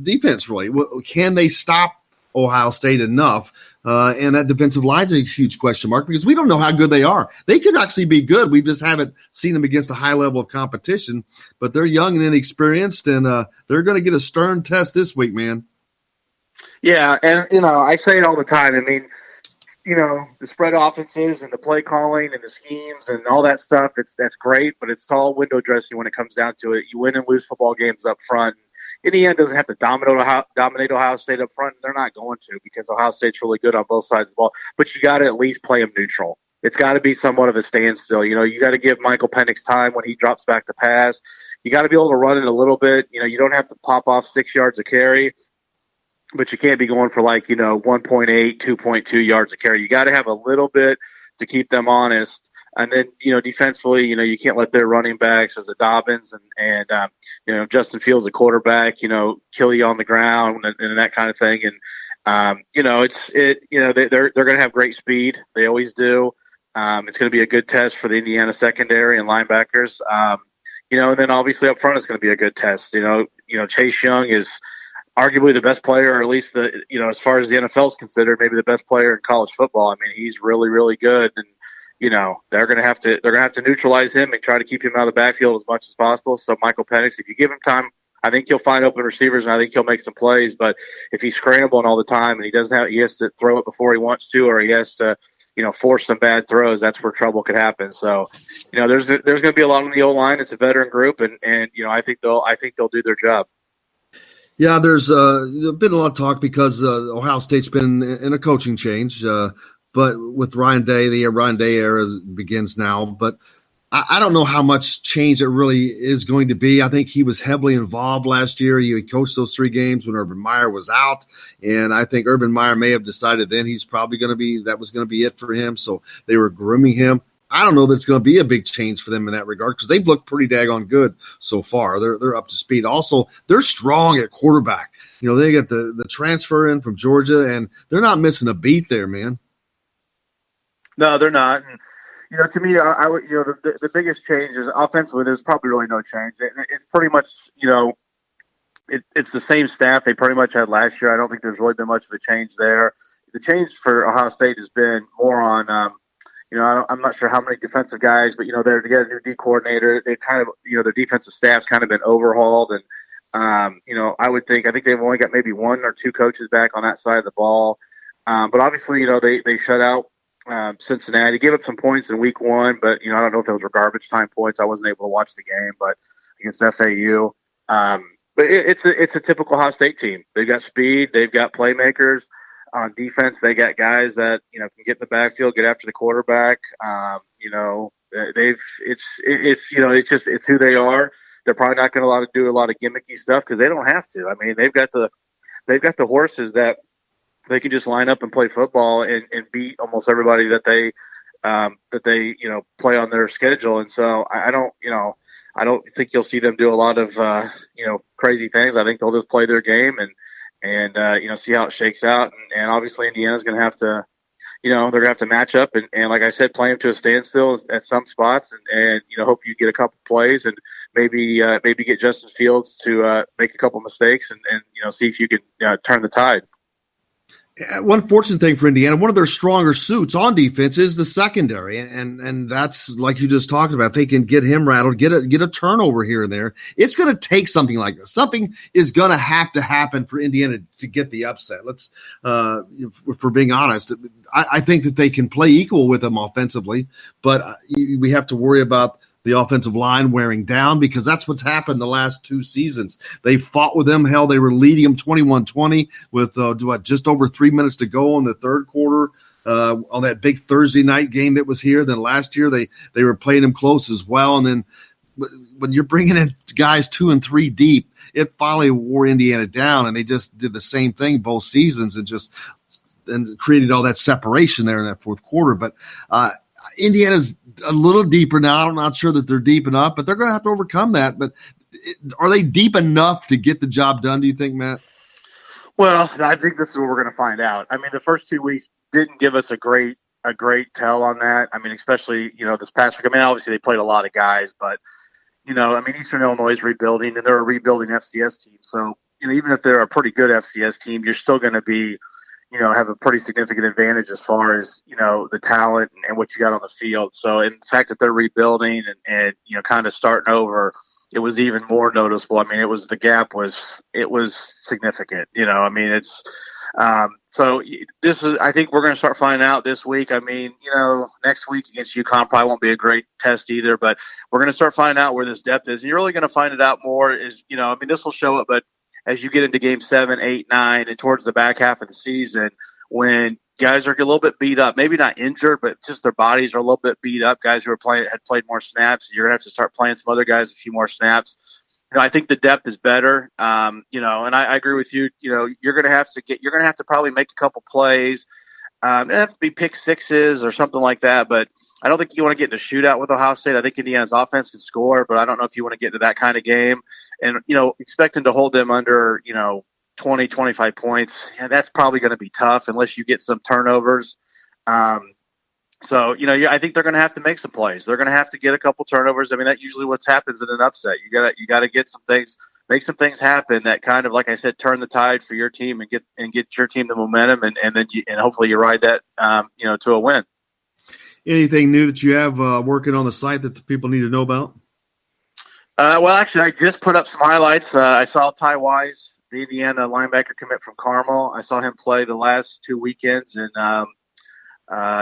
defense really. Can they stop Ohio State enough? And that defensive line is a huge question mark because we don't know how good they are. They could actually be good. We just haven't seen them against a high level of competition. But they're young and inexperienced, and they're going to get a stern test this week, man. Yeah, and, I say it all the time. I mean, the spread offenses and the play calling and the schemes and all that stuff, that's great, but it's all window dressing when it comes down to it. You win and lose football games up front. Indiana doesn't have to dominate Ohio State up front. They're not going to because Ohio State's really good on both sides of the ball. But you got to at least play them neutral. It's got to be somewhat of a standstill. You got to give Michael Penix time when he drops back to pass. You got to be able to run it a little bit. You don't have to pop off 6 yards a carry. But you can't be going for 1.8, 2.2 yards a carry. You got to have a little bit to keep them honest. And then, defensively, you can't let their running backs as a Dobbins and Justin Fields, a quarterback, kill you on the ground and that kind of thing. And, they're going to have great speed. They always do. It's going to be a good test for the Indiana secondary and linebackers. And then obviously up front, it's going to be a good test. Chase Young is arguably the best player, or at least as far as the NFL is considered, maybe the best player in college football. I mean, he's really, really good, and they're going to have to neutralize him and try to keep him out of the backfield as much as possible. So Michael Penix, if you give him time, I think he'll find open receivers, and I think he'll make some plays. But if he's scrambling all the time and he has to throw it before he wants to, or he has to force some bad throws, that's where trouble could happen. So there's going to be a lot on the O-line. It's a veteran group, and I think they'll do their job. Yeah, there's been a lot of talk because Ohio State's been in a coaching change, but with Ryan Day, the Ryan Day era begins now. But I don't know how much change it really is going to be. I think he was heavily involved last year. He coached those 3 games when Urban Meyer was out, and I think Urban Meyer may have decided then he's probably that was going to be it for him. So they were grooming him. I don't know that it's going to be a big change for them in that regard because they've looked pretty daggone good so far. They're up to speed. Also, they're strong at quarterback. They get the transfer in from Georgia, and they're not missing a beat there, man. No, they're not. And, to me, I would, the biggest change is offensively. There's probably really no change. It's pretty much, it's the same staff they pretty much had last year. I don't think there's really been much of a change there. The change for Ohio State has been more on. I'm not sure how many defensive guys, but they're to get a new D coordinator. They kind of, their defensive staff's kind of been overhauled, and I think they've only got maybe 1 or 2 coaches back on that side of the ball. But obviously, they shut out Cincinnati, gave up some points in week 1, but I don't know if those were garbage time points. I wasn't able to watch the game, but against FAU, but it's a typical Ohio State team. They've got speed, they've got playmakers. On defense, they got guys that can get in the backfield, get after the quarterback. It's who they are. They're probably not going to do a lot of gimmicky stuff because they don't have to. I mean, they've got the horses that they can just line up and play football and beat almost everybody that they play on their schedule. And so I don't think you'll see them do a lot of crazy things. I think they'll just play their game and see how it shakes out. And obviously Indiana's going to have to, they're going to have to match up and like I said, play them to a standstill at some spots and hope you get a couple plays and maybe get Justin Fields to make a couple mistakes and see if you can turn the tide. One fortunate thing for Indiana, one of their stronger suits on defense is the secondary, and that's like you just talked about. If they can get him rattled, get a turnover here and there, it's going to take something like this. Something is going to have to happen for Indiana to get the upset. Let's, for being honest, I think that they can play equal with them offensively, but we have to worry about the offensive line wearing down, because that's what's happened the last 2 seasons. They fought with them. Hell, they were leading them 21-20 with just over 3 minutes to go in the third quarter on that big Thursday night game that was here. Then last year they were playing them close as well. And then when you're bringing in guys 2 and 3 deep, it finally wore Indiana down, and they just did the same thing both seasons and created all that separation there in that fourth quarter. But Indiana's a little deeper now. I'm not sure that they're deep enough, but they're going to have to overcome that. But are they deep enough to get the job done, do you think, Matt? Well, I think this is what we're going to find out. I mean, the first 2 weeks didn't give us a great tell on that. I mean, especially, this past week. I mean, obviously they played a lot of guys, but, Eastern Illinois is rebuilding, and they're a rebuilding FCS team. So, even if they're a pretty good FCS team, you're still going to be have a pretty significant advantage as far as, the talent and what you got on the field. So, in the fact that they're rebuilding and kind of starting over, it was even more noticeable. I mean, the gap was significant, I mean, it's, so this is, I think we're going to start finding out this week. I mean, next week against UConn probably won't be a great test either, but we're going to start finding out where this depth is. And you're really going to find it out more is, this will show up, but as you get into game 7, 8, 9, and towards the back half of the season, when guys are a little bit beat up, maybe not injured, but just their bodies are a little bit beat up, guys who had played more snaps, you're going to have to start playing some other guys a few more snaps. I think the depth is better. And I agree with you. You're going to have to probably make a couple plays. It have to be pick sixes or something like that, but I don't think you want to get in a shootout with Ohio State. I think Indiana's offense can score, but I don't know if you want to get into that kind of game. And, expecting to hold them under, 20, 25 points, that's probably going to be tough unless you get some turnovers. So, I think they're going to have to make some plays. They're going to have to get a couple turnovers. I mean, that usually what happens in an upset. You got to get some things, make some things happen that kind of, like I said, turn the tide for your team and get your team the momentum, and then hopefully you ride that, to a win. Anything new that you have working on the site that the people need to know about? Well, actually, I just put up some highlights. I saw Ty Wise, the Indiana linebacker, commit from Carmel. I saw him play the last 2 weekends, and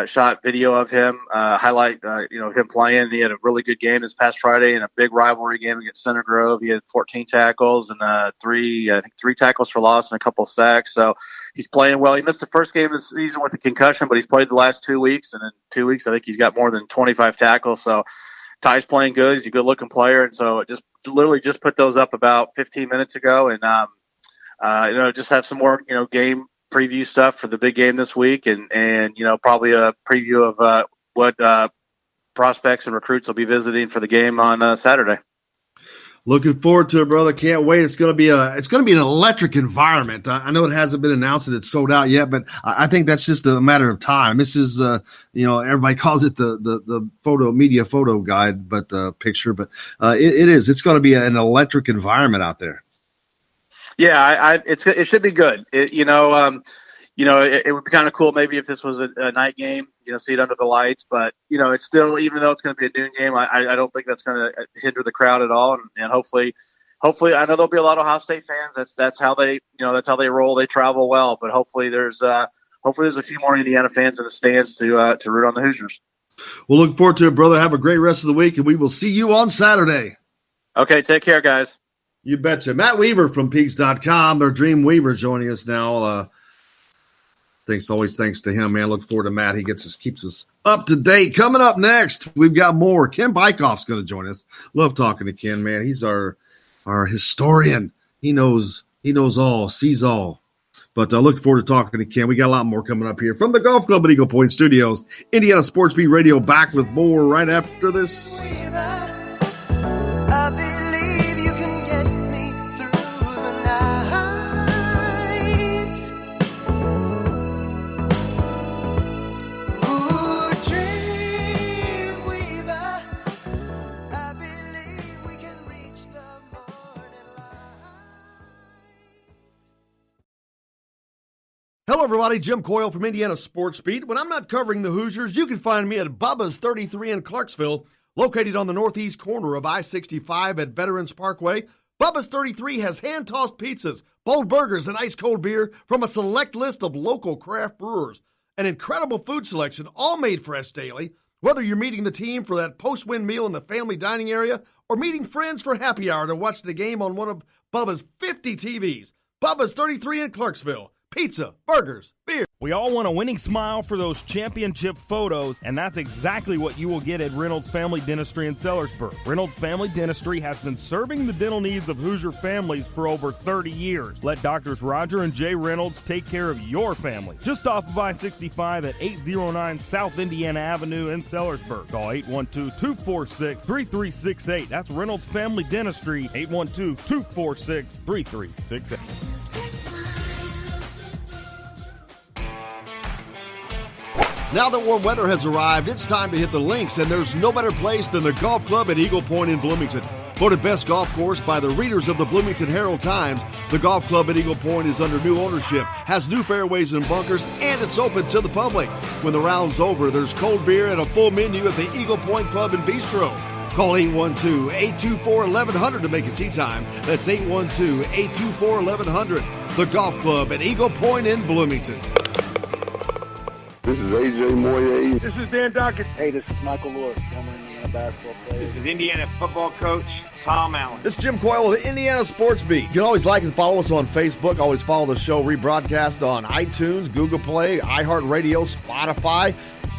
shot video of him, highlight, him playing. He had a really good game this past Friday in a big rivalry game against Center Grove. He had 14 tackles and 3 tackles for loss and a couple sacks. So he's playing well. He missed the first game of the season with a concussion, but he's played the last 2 weeks. And in 2 weeks, I think he's got more than 25 tackles. So Ty's playing good. He's a good looking player. And so just put those up about 15 minutes ago. And, just have some more, game preview stuff for the big game this week, and probably a preview of what prospects and recruits will be visiting for the game on Saturday. Looking forward to it, brother. Can't wait. It's going to be an electric environment. I know it hasn't been announced that it's sold out yet, but I think that's just a matter of time. This is, everybody calls it the media photo guide, but picture, but it is. It's going to be an electric environment out there. Yeah, it should be good. It would be kind of cool maybe if this was a night game, see it under the lights. But it's still, even though it's going to be a noon game, I don't think that's going to hinder the crowd at all. And hopefully, I know there'll be a lot of Ohio State fans. That's how they roll. They travel well. But hopefully there's a few more Indiana fans in the stands to root on the Hoosiers. We'll look forward to it, brother. Have a great rest of the week, and we will see you on Saturday. Okay, take care, guys. You betcha. Matt Weaver from Peaks.com, or Dream Weaver, joining us now. Thanks to him, man. Look forward to Matt. He keeps us up to date. Coming up next, we've got more. Ken Bikoff's going to join us. Love talking to Ken, man. He's our historian. He knows all, sees all. But I look forward to talking to Ken. We got a lot more coming up here from the Golf Club at Eagle Point Studios. Indiana Sports Beat Radio, back with more right after this. Hello, everybody. Jim Coyle from Indiana Sports Beat. When I'm not covering the Hoosiers, you can find me at Bubba's 33 in Clarksville, located on the northeast corner of I-65 at Veterans Parkway. Bubba's 33 has hand-tossed pizzas, bold burgers, and ice-cold beer from a select list of local craft brewers. An incredible food selection, all made fresh daily. Whether you're meeting the team for that post-win meal in the family dining area or meeting friends for happy hour to watch the game on one of Bubba's 50 TVs. Bubba's 33 in Clarksville. Pizza, burgers, beer. We all want a winning smile for those championship photos, and that's exactly what you will get at Reynolds Family Dentistry in Sellersburg. Reynolds Family Dentistry has been serving the dental needs of Hoosier families for over 30 years. Let Doctors Roger and Jay Reynolds take care of your family. Just off of I-65 at 809 South Indiana Avenue in Sellersburg. Call 812-246-3368. That's Reynolds Family Dentistry, 812-246-3368. Now that warm weather has arrived, it's time to hit the links, and there's no better place than the golf club at Eagle Point in Bloomington. Voted best golf course by the readers of the Bloomington Herald-Times, the golf club at Eagle Point is under new ownership, has new fairways and bunkers, and it's open to the public. When the round's over, there's cold beer and a full menu at the Eagle Point Pub and Bistro. Call 812-824-1100 to make a tee time. That's 812-824-1100. The golf club at Eagle Point in Bloomington. This is AJ Moye. This is Dan Dockett. Hey, this is Michael Lord, former Indiana basketball player. This is Indiana football coach Tom Allen. This is Jim Coyle with the Indiana Sports Beat. You can always like and follow us on Facebook. Always follow the show rebroadcast on iTunes, Google Play, iHeartRadio, Spotify.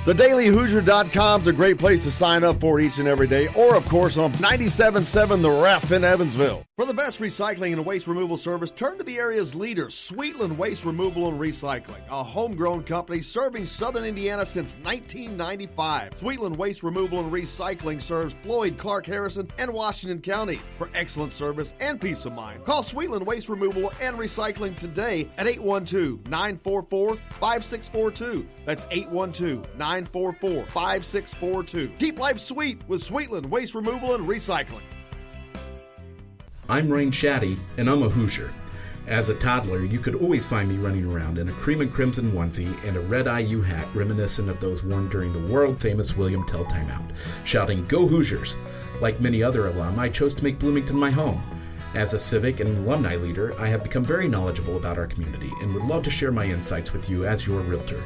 TheDailyHoosier.com is a great place to sign up for each and every day, or, of course, on 97.7 The Ref in Evansville. For the best recycling and waste removal service, turn to the area's leader, Sweetland Waste Removal and Recycling, a homegrown company serving southern Indiana since 1995. Sweetland Waste Removal and Recycling serves Floyd, Clark, Harrison, and Washington counties. For excellent service and peace of mind, call Sweetland Waste Removal and Recycling today at 812-944-5642. That's 812-944-5642. Keep life sweet with Sweetland Waste Removal and Recycling. I'm Rain Shaddy, and I'm a Hoosier. As a toddler, you could always find me running around in a cream and crimson onesie and a red IU hat reminiscent of those worn during the world-famous William Tell timeout, shouting, "Go Hoosiers!" Like many other alum, I chose to make Bloomington my home. As a civic and alumni leader, I have become very knowledgeable about our community and would love to share my insights with you as your realtor.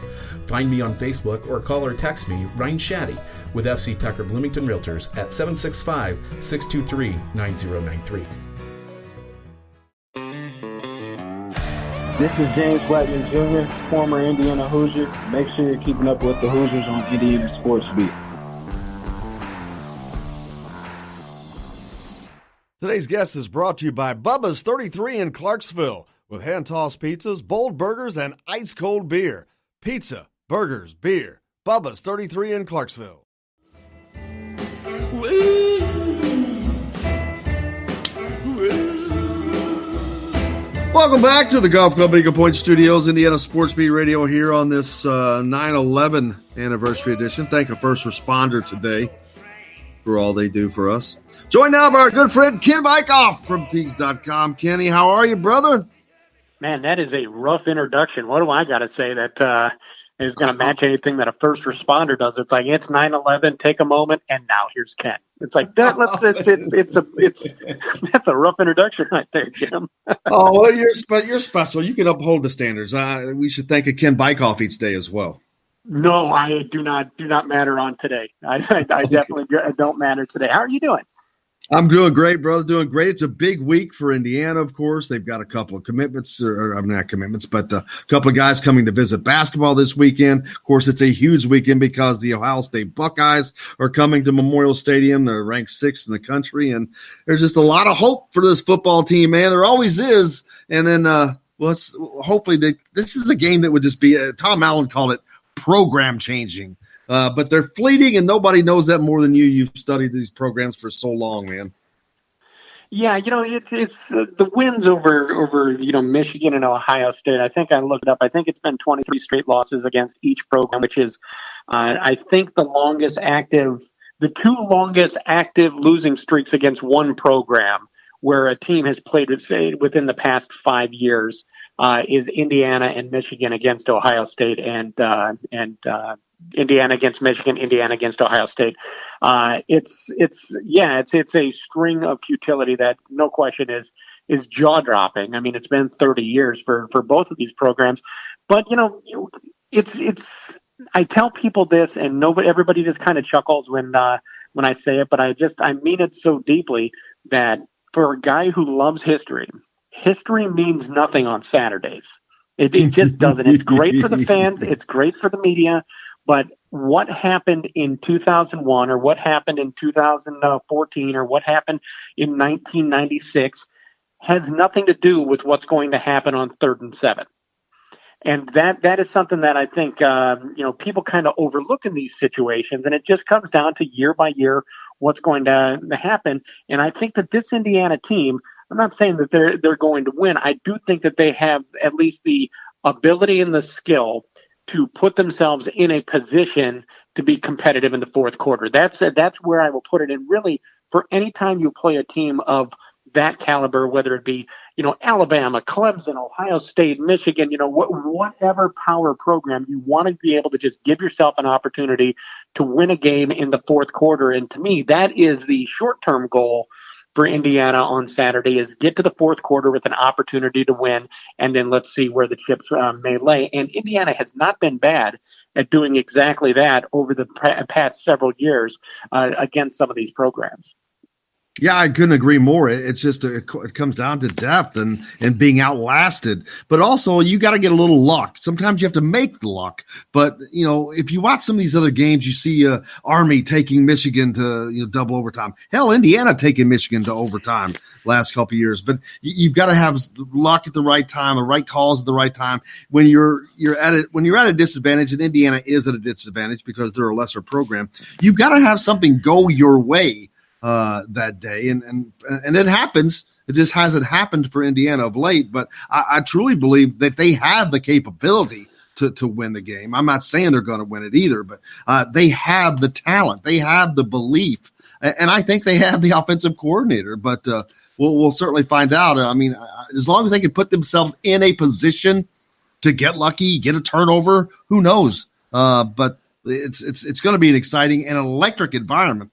Find me on Facebook or call or text me, Ryan Shaddy, with FC Tucker Bloomington Realtors at 765-623-9093. This is James Blackman Jr., former Indiana Hoosier. Make sure you're keeping up with the Hoosiers on Indiana Sports Beat. Today's guest is brought to you by Bubba's 33 in Clarksville, with hand-tossed pizzas, bold burgers, and ice-cold beer. Pizza, burgers, beer. Bubba's 33 in Clarksville. Welcome back to the Golf Club Eagle Point Studios, Indiana Sports Beat Radio here on this 9/11 anniversary edition. Thank a first responder today for all they do for us. Joined now by our good friend Ken Bikoff from Peaks.com. Kenny, how are you, brother? Man, that is a rough introduction. What do I got to say that is going to match anything that a first responder does? It's like, it's 9/11, take a moment, and now here's Ken. It's like that. That's a rough introduction right there, Jim. Oh, well, you're special. You can uphold the standards. We should thank a Ken Bikoff each day as well. No, I do not matter on today. I definitely don't matter today. How are you doing? I'm doing great, brother. Doing great. It's a big week for Indiana, of course. They've got a couple of commitments, or not commitments, but a couple of guys coming to visit basketball this weekend. Of course, it's a huge weekend because the Ohio State Buckeyes are coming to Memorial Stadium. They're ranked 6th in the country, and there's just a lot of hope for this football team, man. There always is. And then hopefully this is a game that would just be Tom Allen called it program changing. But they're fleeting, and nobody knows that more than you. You've studied these programs for so long, man. Yeah, it's the wins over Michigan and Ohio State. I think I looked it up. I think it's been 23 straight losses against each program, which is, I think, the two longest active losing streaks against one program where a team has played, say, within the past 5 years. is Indiana and Michigan against Ohio State, and Indiana against Michigan, Indiana against Ohio State. It's a string of futility that, no question, is jaw dropping. I mean, it's been 30 years for both of these programs, but it's. I tell people this, and everybody just kind of chuckles when I say it, but I mean it so deeply that for a guy who loves history means nothing on Saturdays. It just doesn't. It's great for the fans. It's great for the media. But what happened in 2001 or what happened in 2014 or what happened in 1996 has nothing to do with what's going to happen on 3rd and 7. And that is something that I think people kind of overlook in these situations, and it just comes down to year by year what's going to happen. And I think that this Indiana team, I'm not saying that they're going to win. I do think that they have at least the ability and the skill to put themselves in a position to be competitive in the fourth quarter. That's where I will put it. And really, for any time you play a team of that caliber, whether it be Alabama, Clemson, Ohio State, Michigan, whatever power program, you want to be able to just give yourself an opportunity to win a game in the fourth quarter. And to me, that is the short-term goal for Indiana on Saturday, is get to the fourth quarter with an opportunity to win, and then let's see where the chips may lay. And Indiana has not been bad at doing exactly that over the past several years against some of these programs. Yeah, I couldn't agree more. It's just it comes down to depth and being outlasted. But also, you got to get a little luck. Sometimes you have to make the luck. But, if you watch some of these other games, you see Army taking Michigan to double overtime. Hell, Indiana taking Michigan to overtime last couple of years. But you've got to have luck at the right time, the right calls at the right time. When you're at a disadvantage, and Indiana is at a disadvantage because they're a lesser program, you've got to have something go your way that day, and it happens. It just hasn't happened for Indiana of late, but I truly believe that they have the capability to win the game. I'm not saying they're going to win it either, but they have the talent, they have the belief, and I think they have the offensive coordinator. But we'll certainly find out. I mean, as long as they can put themselves in a position to get lucky, get a turnover, who knows? But it's going to be an exciting and electric environment.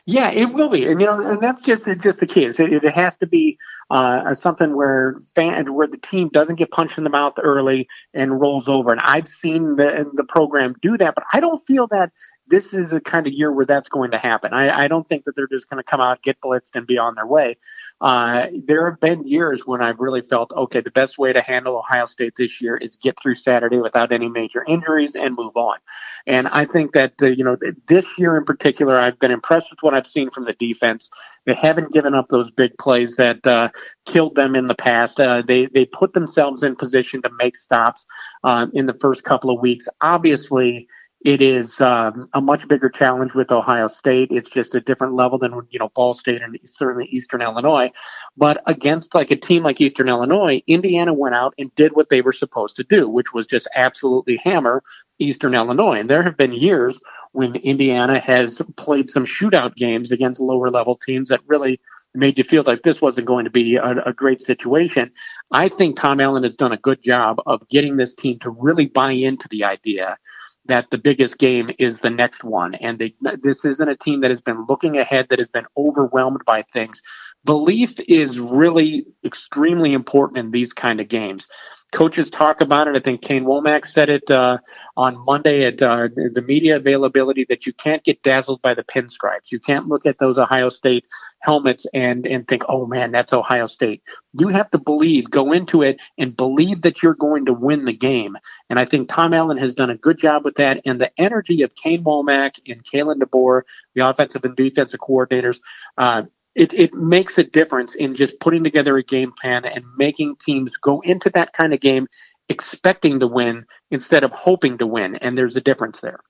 Yeah, it will be, and and that's just the key. It has to be something where the team doesn't get punched in the mouth early and rolls over. And I've seen the program do that, but I don't feel that this is a kind of year where that's going to happen. I don't think that they're just going to come out, get blitzed, and be on their way. There have been years when I've really felt, okay, the best way to handle Ohio State this year is get through Saturday without any major injuries and move on. And I think that, this year in particular, I've been impressed with what I've seen from the defense. They haven't given up those big plays that killed them in the past. They put themselves in position to make stops in the first couple of weeks. Obviously, it is a much bigger challenge with Ohio State. It's just a different level than Ball State and certainly Eastern Illinois. But against like a team like Eastern Illinois, Indiana went out and did what they were supposed to do, which was just absolutely hammer Eastern Illinois. And there have been years when Indiana has played some shootout games against lower level teams that really made you feel like this wasn't going to be a great situation. I think Tom Allen has done a good job of getting this team to really buy into the idea that the biggest game is the next one. And this isn't a team that has been looking ahead, that has been overwhelmed by things. Belief is really extremely important in these kind of games. Coaches talk about it. I think Kane Womack said it on Monday at the media availability, that you can't get dazzled by the pinstripes. You can't look at those Ohio State helmets and think, oh, man, that's Ohio State. You have to go into it and believe that you're going to win the game. And I think Tom Allen has done a good job with that. And the energy of Kane Womack and Kalen DeBoer, the offensive and defensive coordinators, it makes a difference in just putting together a game plan and making teams go into that kind of game expecting to win instead of hoping to win. And there's a difference there.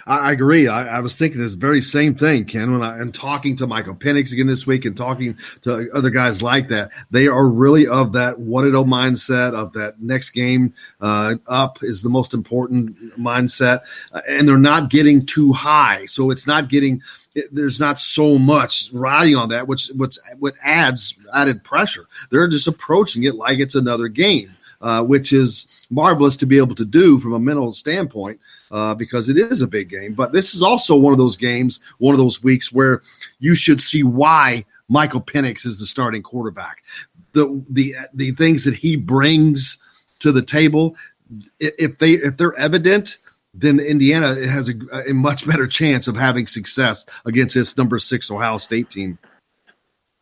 I agree. I was thinking this very same thing, Ken, when I'm talking to Michael Penix again this week and talking to other guys like that. They are really of that 1-0 mindset, of that next game up is the most important mindset. And they're not getting too high. So it's not getting – there's not so much riding on that, what adds added pressure. They're just approaching it like it's another game, which is marvelous to be able to do from a mental standpoint. Because it is a big game. But this is also one of those games, one of those weeks where you should see why Michael Penix is the starting quarterback. The things that he brings to the table, if they're evident, then Indiana has a much better chance of having success against this number 6 Ohio State team.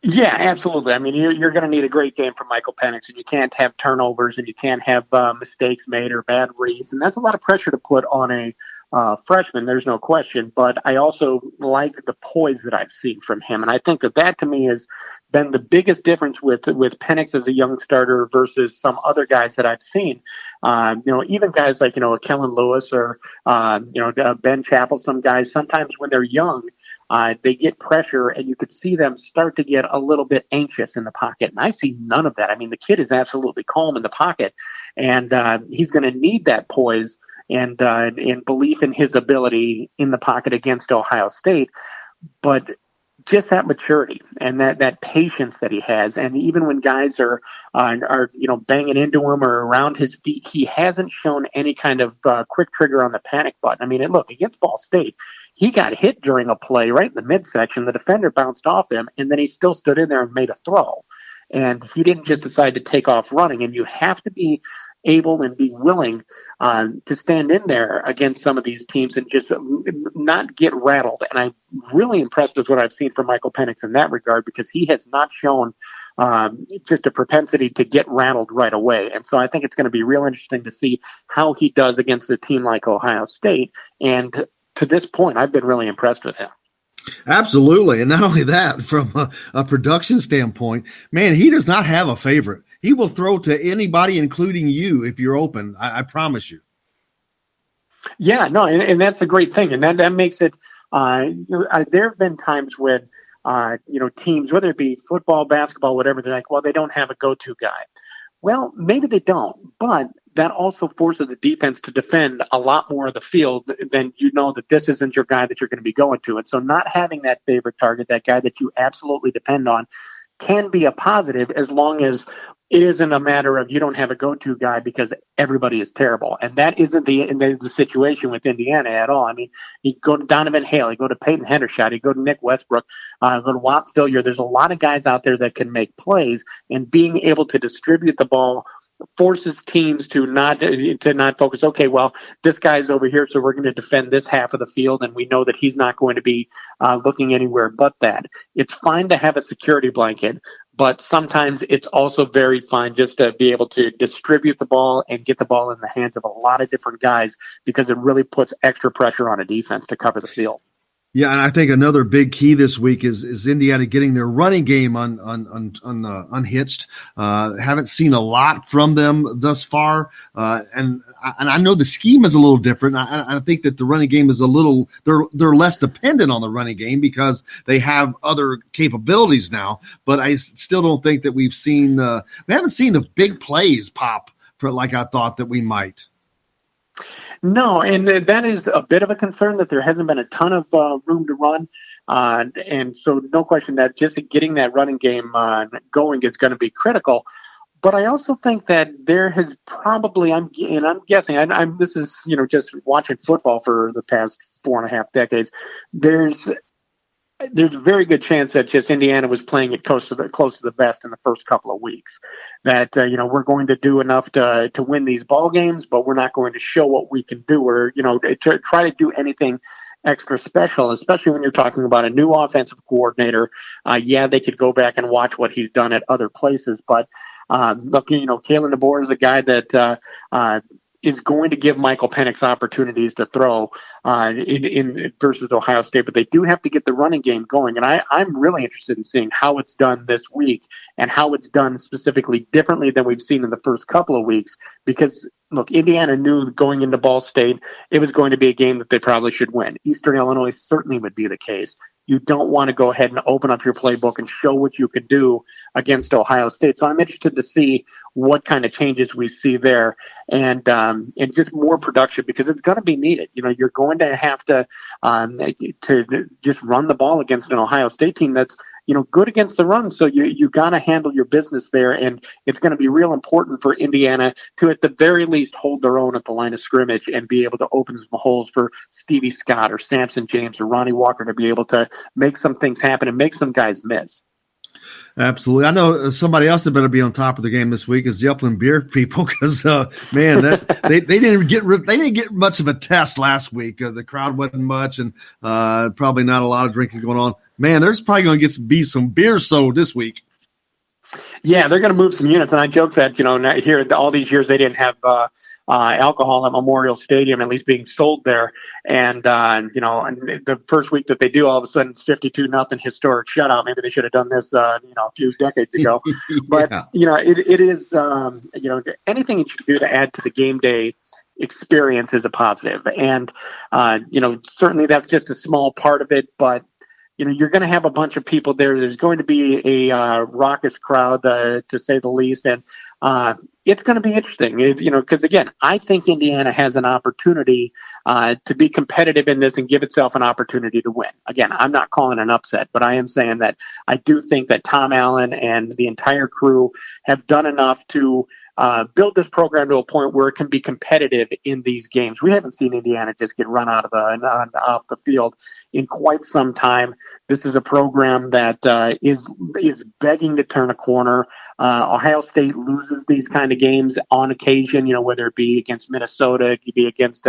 Yeah, absolutely. I mean, you're going to need a great game from Michael Penix, and you can't have turnovers, and you can't have mistakes made or bad reads, and that's a lot of pressure to put on a freshman. There's no question. But I also like the poise that I've seen from him, and I think that to me has been the biggest difference with Penix as a young starter versus some other guys that I've seen. Even guys like Kellen Lewis or Ben Chappell. Some guys sometimes when they're young. They get pressure, and you could see them start to get a little bit anxious in the pocket. And I see none of that. I mean, the kid is absolutely calm in the pocket, and he's going to need that poise and belief in his ability in the pocket against Ohio State. But just that maturity and that patience that he has, and even when guys are banging into him or around his feet, he hasn't shown any kind of quick trigger on the panic button. I mean, look, against Ball State, he got hit during a play right in the midsection. The defender bounced off him, and then he still stood in there and made a throw. And he didn't just decide to take off running. And you have to be able and be willing to stand in there against some of these teams and just not get rattled. And I'm really impressed with what I've seen from Michael Penix in that regard, because he has not shown just a propensity to get rattled right away. And so I think it's going to be real interesting to see how he does against a team like Ohio State. And to this point, I've been really impressed with him. Absolutely. And not only that, from a production standpoint, man, he does not have a favorite. He will throw to anybody, including you, if you're open. I promise you. Yeah, no, and that's a great thing. And that makes it there have been times when, teams, whether it be football, basketball, whatever, they're like, well, they don't have a go-to guy. Well, maybe they don't, but that also forces the defense to defend a lot more of the field than that this isn't your guy that you're going to be going to. And so not having that favorite target, that guy that you absolutely depend on, can be a positive as long as it isn't a matter of you don't have a go-to guy because everybody is terrible. And that isn't the situation with Indiana at all. I mean, you go to Donovan Hale, you go to Peyton Hendershot, you go to Nick Westbrook, go to Walt Fillier. There's a lot of guys out there that can make plays, and being able to distribute the ball forces teams to not focus. Okay, well, this guy's over here, so we're going to defend this half of the field, and we know that he's not going to be looking anywhere but that. It's fine to have a security blanket, but sometimes it's also very fine just to be able to distribute the ball and get the ball in the hands of a lot of different guys, because it really puts extra pressure on a defense to cover the field. Yeah, and I think another big key this week is Indiana getting their running game unhitched. Haven't seen a lot from them thus far, and I know the scheme is a little different. I think that the running game is they're less dependent on the running game because they have other capabilities now. But I still don't think that we haven't seen the big plays pop for like I thought that we might. No, and that is a bit of a concern that there hasn't been a ton of room to run. And so no question that just getting that running game going is going to be critical. But I also think that there has probably, I'm guessing, this is, just watching football for the past 4.5 decades, there's a very good chance that just Indiana was playing it close to the vest in the first couple of weeks. That we're going to do enough to win these ball games, but we're not going to show what we can do, or to try to do anything extra special. Especially when you're talking about a new offensive coordinator. They could go back and watch what he's done at other places, but look, Kalen DeBoer is a guy that is going to give Michael Penix opportunities to throw in versus Ohio State, but they do have to get the running game going. And I'm really interested in seeing how it's done this week and how it's done specifically differently than we've seen in the first couple of weeks. Because, look, Indiana knew going into Ball State it was going to be a game that they probably should win. Eastern Illinois certainly would be the case. You don't want to go ahead and open up your playbook and show what you could do against Ohio State. So I'm interested to see what kind of changes we see there and just more production because it's going to be needed. You know, you're going to have to just run the ball against an Ohio State team that's, you know, good against the run. So you got to handle your business there. And it's going to be real important for Indiana to, at the very least, hold their own at the line of scrimmage and be able to open some holes for Stevie Scott or Samson James or Ronnie Walker to be able to make some things happen and make some guys miss. Absolutely. I know somebody else that better be on top of the game this week is the Upland Beer people because, man, they didn't get much of a test last week. The crowd wasn't much and probably not a lot of drinking going on. Man, there's probably going to be some beer sold this week. Yeah, they're going to move some units, and I joke that here all these years they didn't have alcohol at Memorial Stadium, at least being sold there. And and the first week that they do, all of a sudden it's 52-0 historic shutout. Maybe they should have done this a few decades ago. But it is anything you should do to add to the game day experience is a positive, and certainly that's just a small part of it, but. You're going to have a bunch of people there. There's going to be a raucous crowd, to say the least, and it's going to be interesting. Because again, I think Indiana has an opportunity to be competitive in this and give itself an opportunity to win. Again, I'm not calling an upset, but I am saying that I do think that Tom Allen and the entire crew have done enough to build this program to a point where it can be competitive in these games. We haven't seen Indiana just get run off the field in quite some time. This is a program that is begging to turn a corner. Ohio State loses these kind of games on occasion, whether it be against Minnesota, it could be against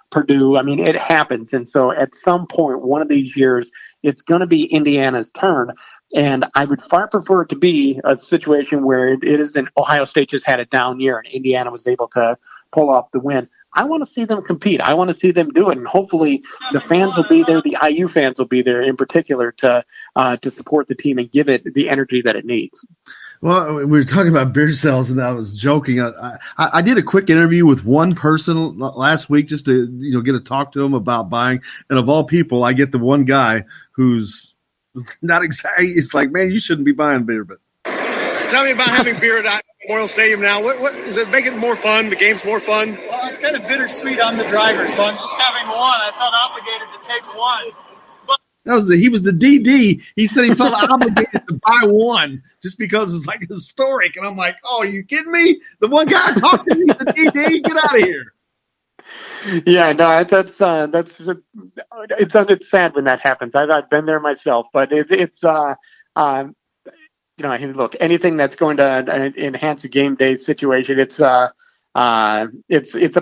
Purdue. I mean, it happens. And so at some point, one of these years, it's going to be Indiana's turn. And I would far prefer it to be a situation where it isn't Ohio State just had a down year and Indiana was able to pull off the win. I want to see them compete. I want to see them do it. And hopefully the fans will be there. The IU fans will be there in particular to support the team and give it the energy that it needs. Well, we were talking about beer sales, and I was joking. I did a quick interview with one person last week just to get to talk to him about buying. And of all people, I get the one guy who's not exactly. It's like, man, you shouldn't be buying beer. But so tell me about having beer at Memorial Stadium now. What does it make it more fun? The game's more fun. Well, it's kind of bittersweet. I'm the driver, so I'm just having one. I felt obligated to take one. He was the DD. He said he felt obligated to buy one just because it's like historic. And I'm like, oh, are you kidding me? The one guy talking to me, the DD, get out of here. Yeah, no, that's sad when that happens. I've been there myself, but it's look, anything that's going to enhance a game day situation, it's a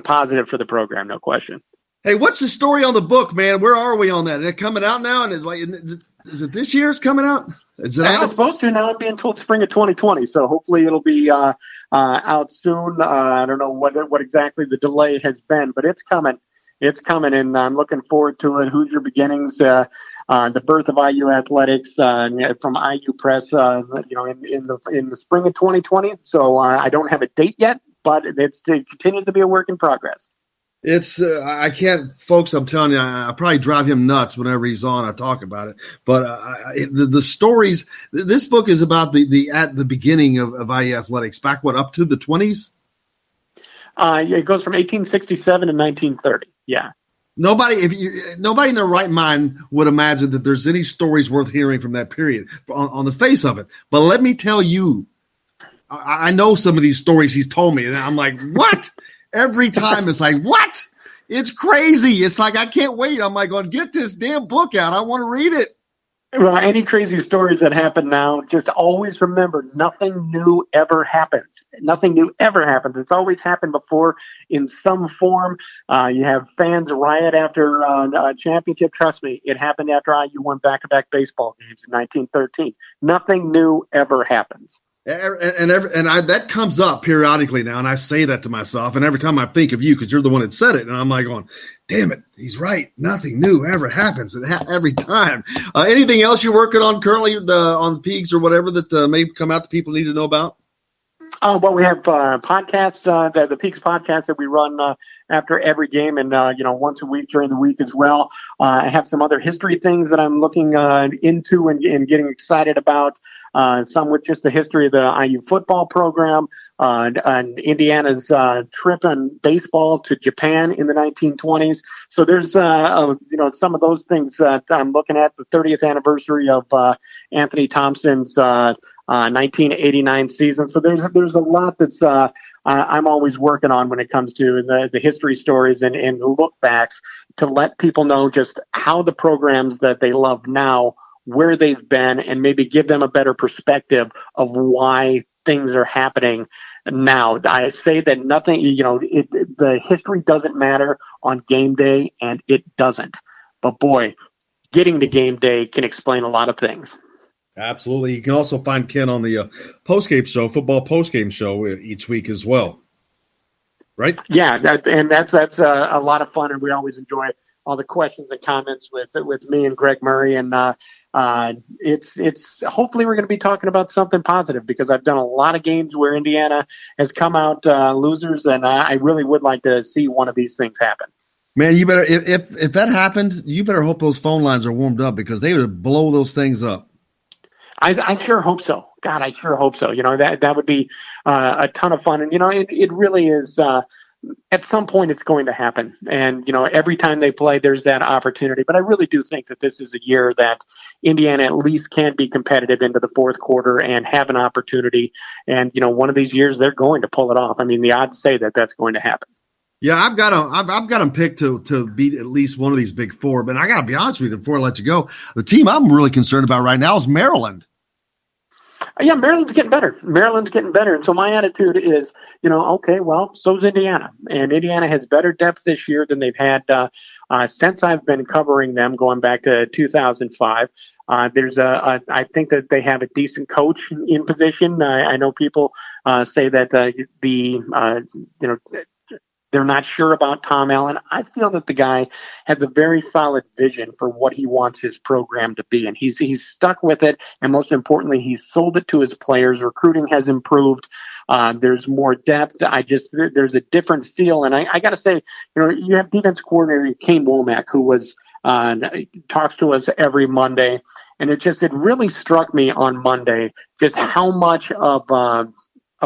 positive for the program, no question. Hey, what's the story on the book, man? Where are we on that? Is it coming out now? And is it this year it's coming out? Is it out? It's supposed to. Now I'm being told spring of 2020. So hopefully it'll be out soon. I don't know what exactly the delay has been, but it's coming. It's coming, and I'm looking forward to it. Hoosier Beginnings, the birth of IU athletics from IU Press, in the spring of 2020. So I don't have a date yet, but it continues to be a work in progress. It's I can't, folks. I'm telling you, I probably drive him nuts whenever he's on. I talk about it, but the stories. This book is about the at the beginning of IU athletics, back up to the 20s. It goes from 1867 to 1930. Yeah. Nobody in their right mind would imagine that there's any stories worth hearing from that period on the face of it. But let me tell you, I know some of these stories he's told me, and I'm like, what? Every time it's like, what? It's crazy. It's like, I can't wait. I'm like, get this damn book out. I want to read it. Well, any crazy stories that happen now, just always remember, nothing new ever happens. Nothing new ever happens. It's always happened before in some form. You have fans riot after a championship. Trust me, it happened after IU won back-to-back baseball games in 1913. Nothing new ever happens. That comes up periodically now, and I say that to myself, and every time I think of you, because you're the one that said it, and I'm like going, damn it, he's right. Nothing new ever happens every time. Anything else you're working on currently on the Peaks or whatever that may come out that people need to know about? Well, we have podcasts, the Peaks podcast that we run after every game, and once a week during the week as well. I have some other history things that I'm looking into and getting excited about. Some with just the history of the IU football program, and Indiana's trip on baseball to Japan in the 1920s. So there's some of those things that I'm looking at. The 30th anniversary of Anthony Thompson's 1989 season. So there's a lot that's I'm always working on when it comes to the history stories and the look backs to let people know just how the programs that they love now, where they've been, and maybe give them a better perspective of why things are happening now. I say that nothing, the history doesn't matter on game day, and it doesn't. But boy, getting to game day can explain a lot of things. Absolutely. You can also find Ken on the postgame show, football postgame show each week as well. Right? Yeah, that's a lot of fun, and we always enjoy all the questions and comments with me and Greg Murray, and it's hopefully we're going to be talking about something positive, because I've done a lot of games where Indiana has come out losers, and I really would like to see one of these things happen. Man, you better if that happened, you better hope those phone lines are warmed up, because they would blow those things up. I sure hope so. God, I sure hope so. That would be a ton of fun. And, it really is at some point it's going to happen. And, every time they play, there's that opportunity. But I really do think that this is a year that Indiana at least can be competitive into the fourth quarter and have an opportunity. And, one of these years they're going to pull it off. I mean, the odds say that that's going to happen. Yeah, I've got them picked to beat at least one of these big four. But I got to be honest with you before I let you go. The team I'm really concerned about right now is Maryland. Yeah, Maryland's getting better. And so my attitude is, okay, well, so's Indiana. And Indiana has better depth this year than they've had since I've been covering them, going back to 2005. I think that they have a decent coach in position. I know people say that they're not sure about Tom Allen. I feel that the guy has a very solid vision for what he wants his program to be, and he's stuck with it. And most importantly, he's sold it to his players. Recruiting has improved. There's more depth. There's a different feel. And I got to say, you have defense coordinator Ken Womack, who talks to us every Monday, and it really struck me on Monday just how much of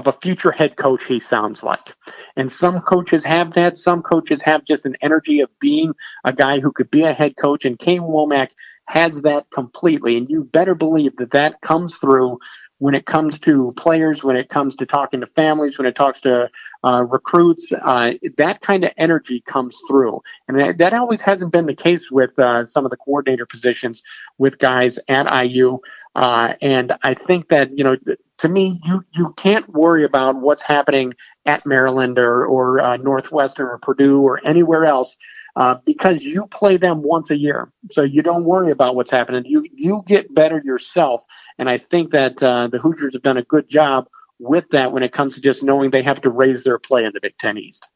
a future head coach he sounds like. And some coaches have that. Some coaches have just an energy of being a guy who could be a head coach, and Ken Womack has that completely. And you better believe that comes through when it comes to players, when it comes to talking to families, when it talks to recruits. That kind of energy comes through. And that always hasn't been the case with some of the coordinator positions with guys at IU. And I think that, to me, you can't worry about what's happening at Maryland or Northwestern or Purdue or anywhere else because you play them once a year. So you don't worry about what's happening. You get better yourself. And I think that the Hoosiers have done a good job with that when it comes to just knowing they have to raise their play in the Big Ten East.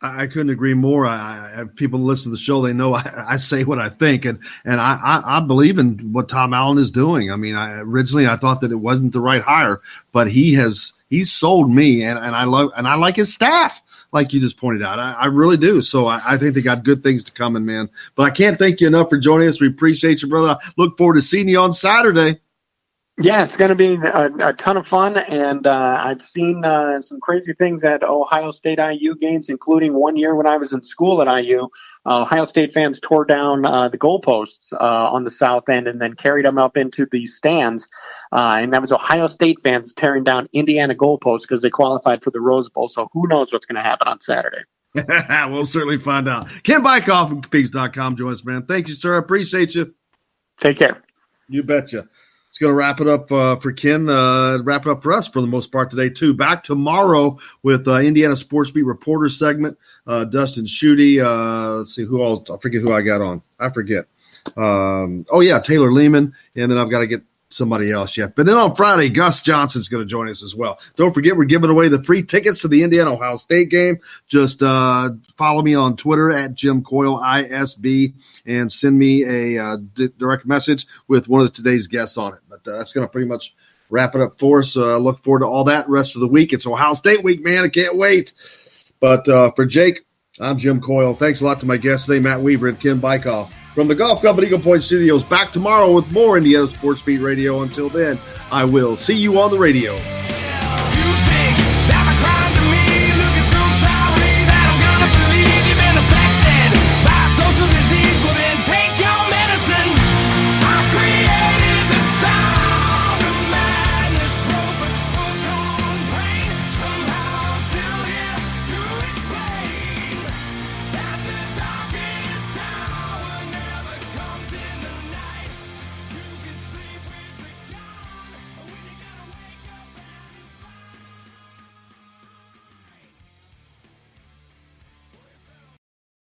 I couldn't agree more. People listen to the show, they know I say what I think, and I believe in what Tom Allen is doing. I mean, originally I thought that it wasn't the right hire, but he's sold me, and I like his staff, like you just pointed out. I really do. So I think they got good things to come in, man. But I can't thank you enough for joining us. We appreciate you, brother. I look forward to seeing you on Saturday. Yeah, it's going to be a ton of fun, and I've seen some crazy things at Ohio State IU games, including one year when I was in school at IU. Ohio State fans tore down the goalposts on the south end and then carried them up into the stands, and that was Ohio State fans tearing down Indiana goalposts because they qualified for the Rose Bowl. So who knows what's going to happen on Saturday. We'll certainly find out. Ken Bikoff from Pigs.com join us, man. Thank you, sir. I appreciate you. Take care. You betcha. It's going to wrap it up for Ken, wrap it up for us for the most part today, too. Back tomorrow with Indiana Sports Beat reporter segment. Dustin Schutte. Let's see who all. I forget who I got on. I forget. Taylor Lehman. And then I've got to get somebody else yet. But then on Friday, Gus Johnson's going to join us as well. Don't forget, we're giving away the free tickets to the Indiana-Ohio State game. Just follow me on Twitter at Jim Coyle, ISB, and send me a direct message with one of today's guests on it. But that's going to pretty much wrap it up for us. Look forward to all that rest of the week. It's Ohio State week, man. I can't wait. But for Jake, I'm Jim Coyle. Thanks a lot to my guests today, Matt Weaver and Ken Bikoff. From the Golf Club at Eagle Point Studios, back tomorrow with more Indiana Sports Beat Radio. Until then, I will see you on the radio.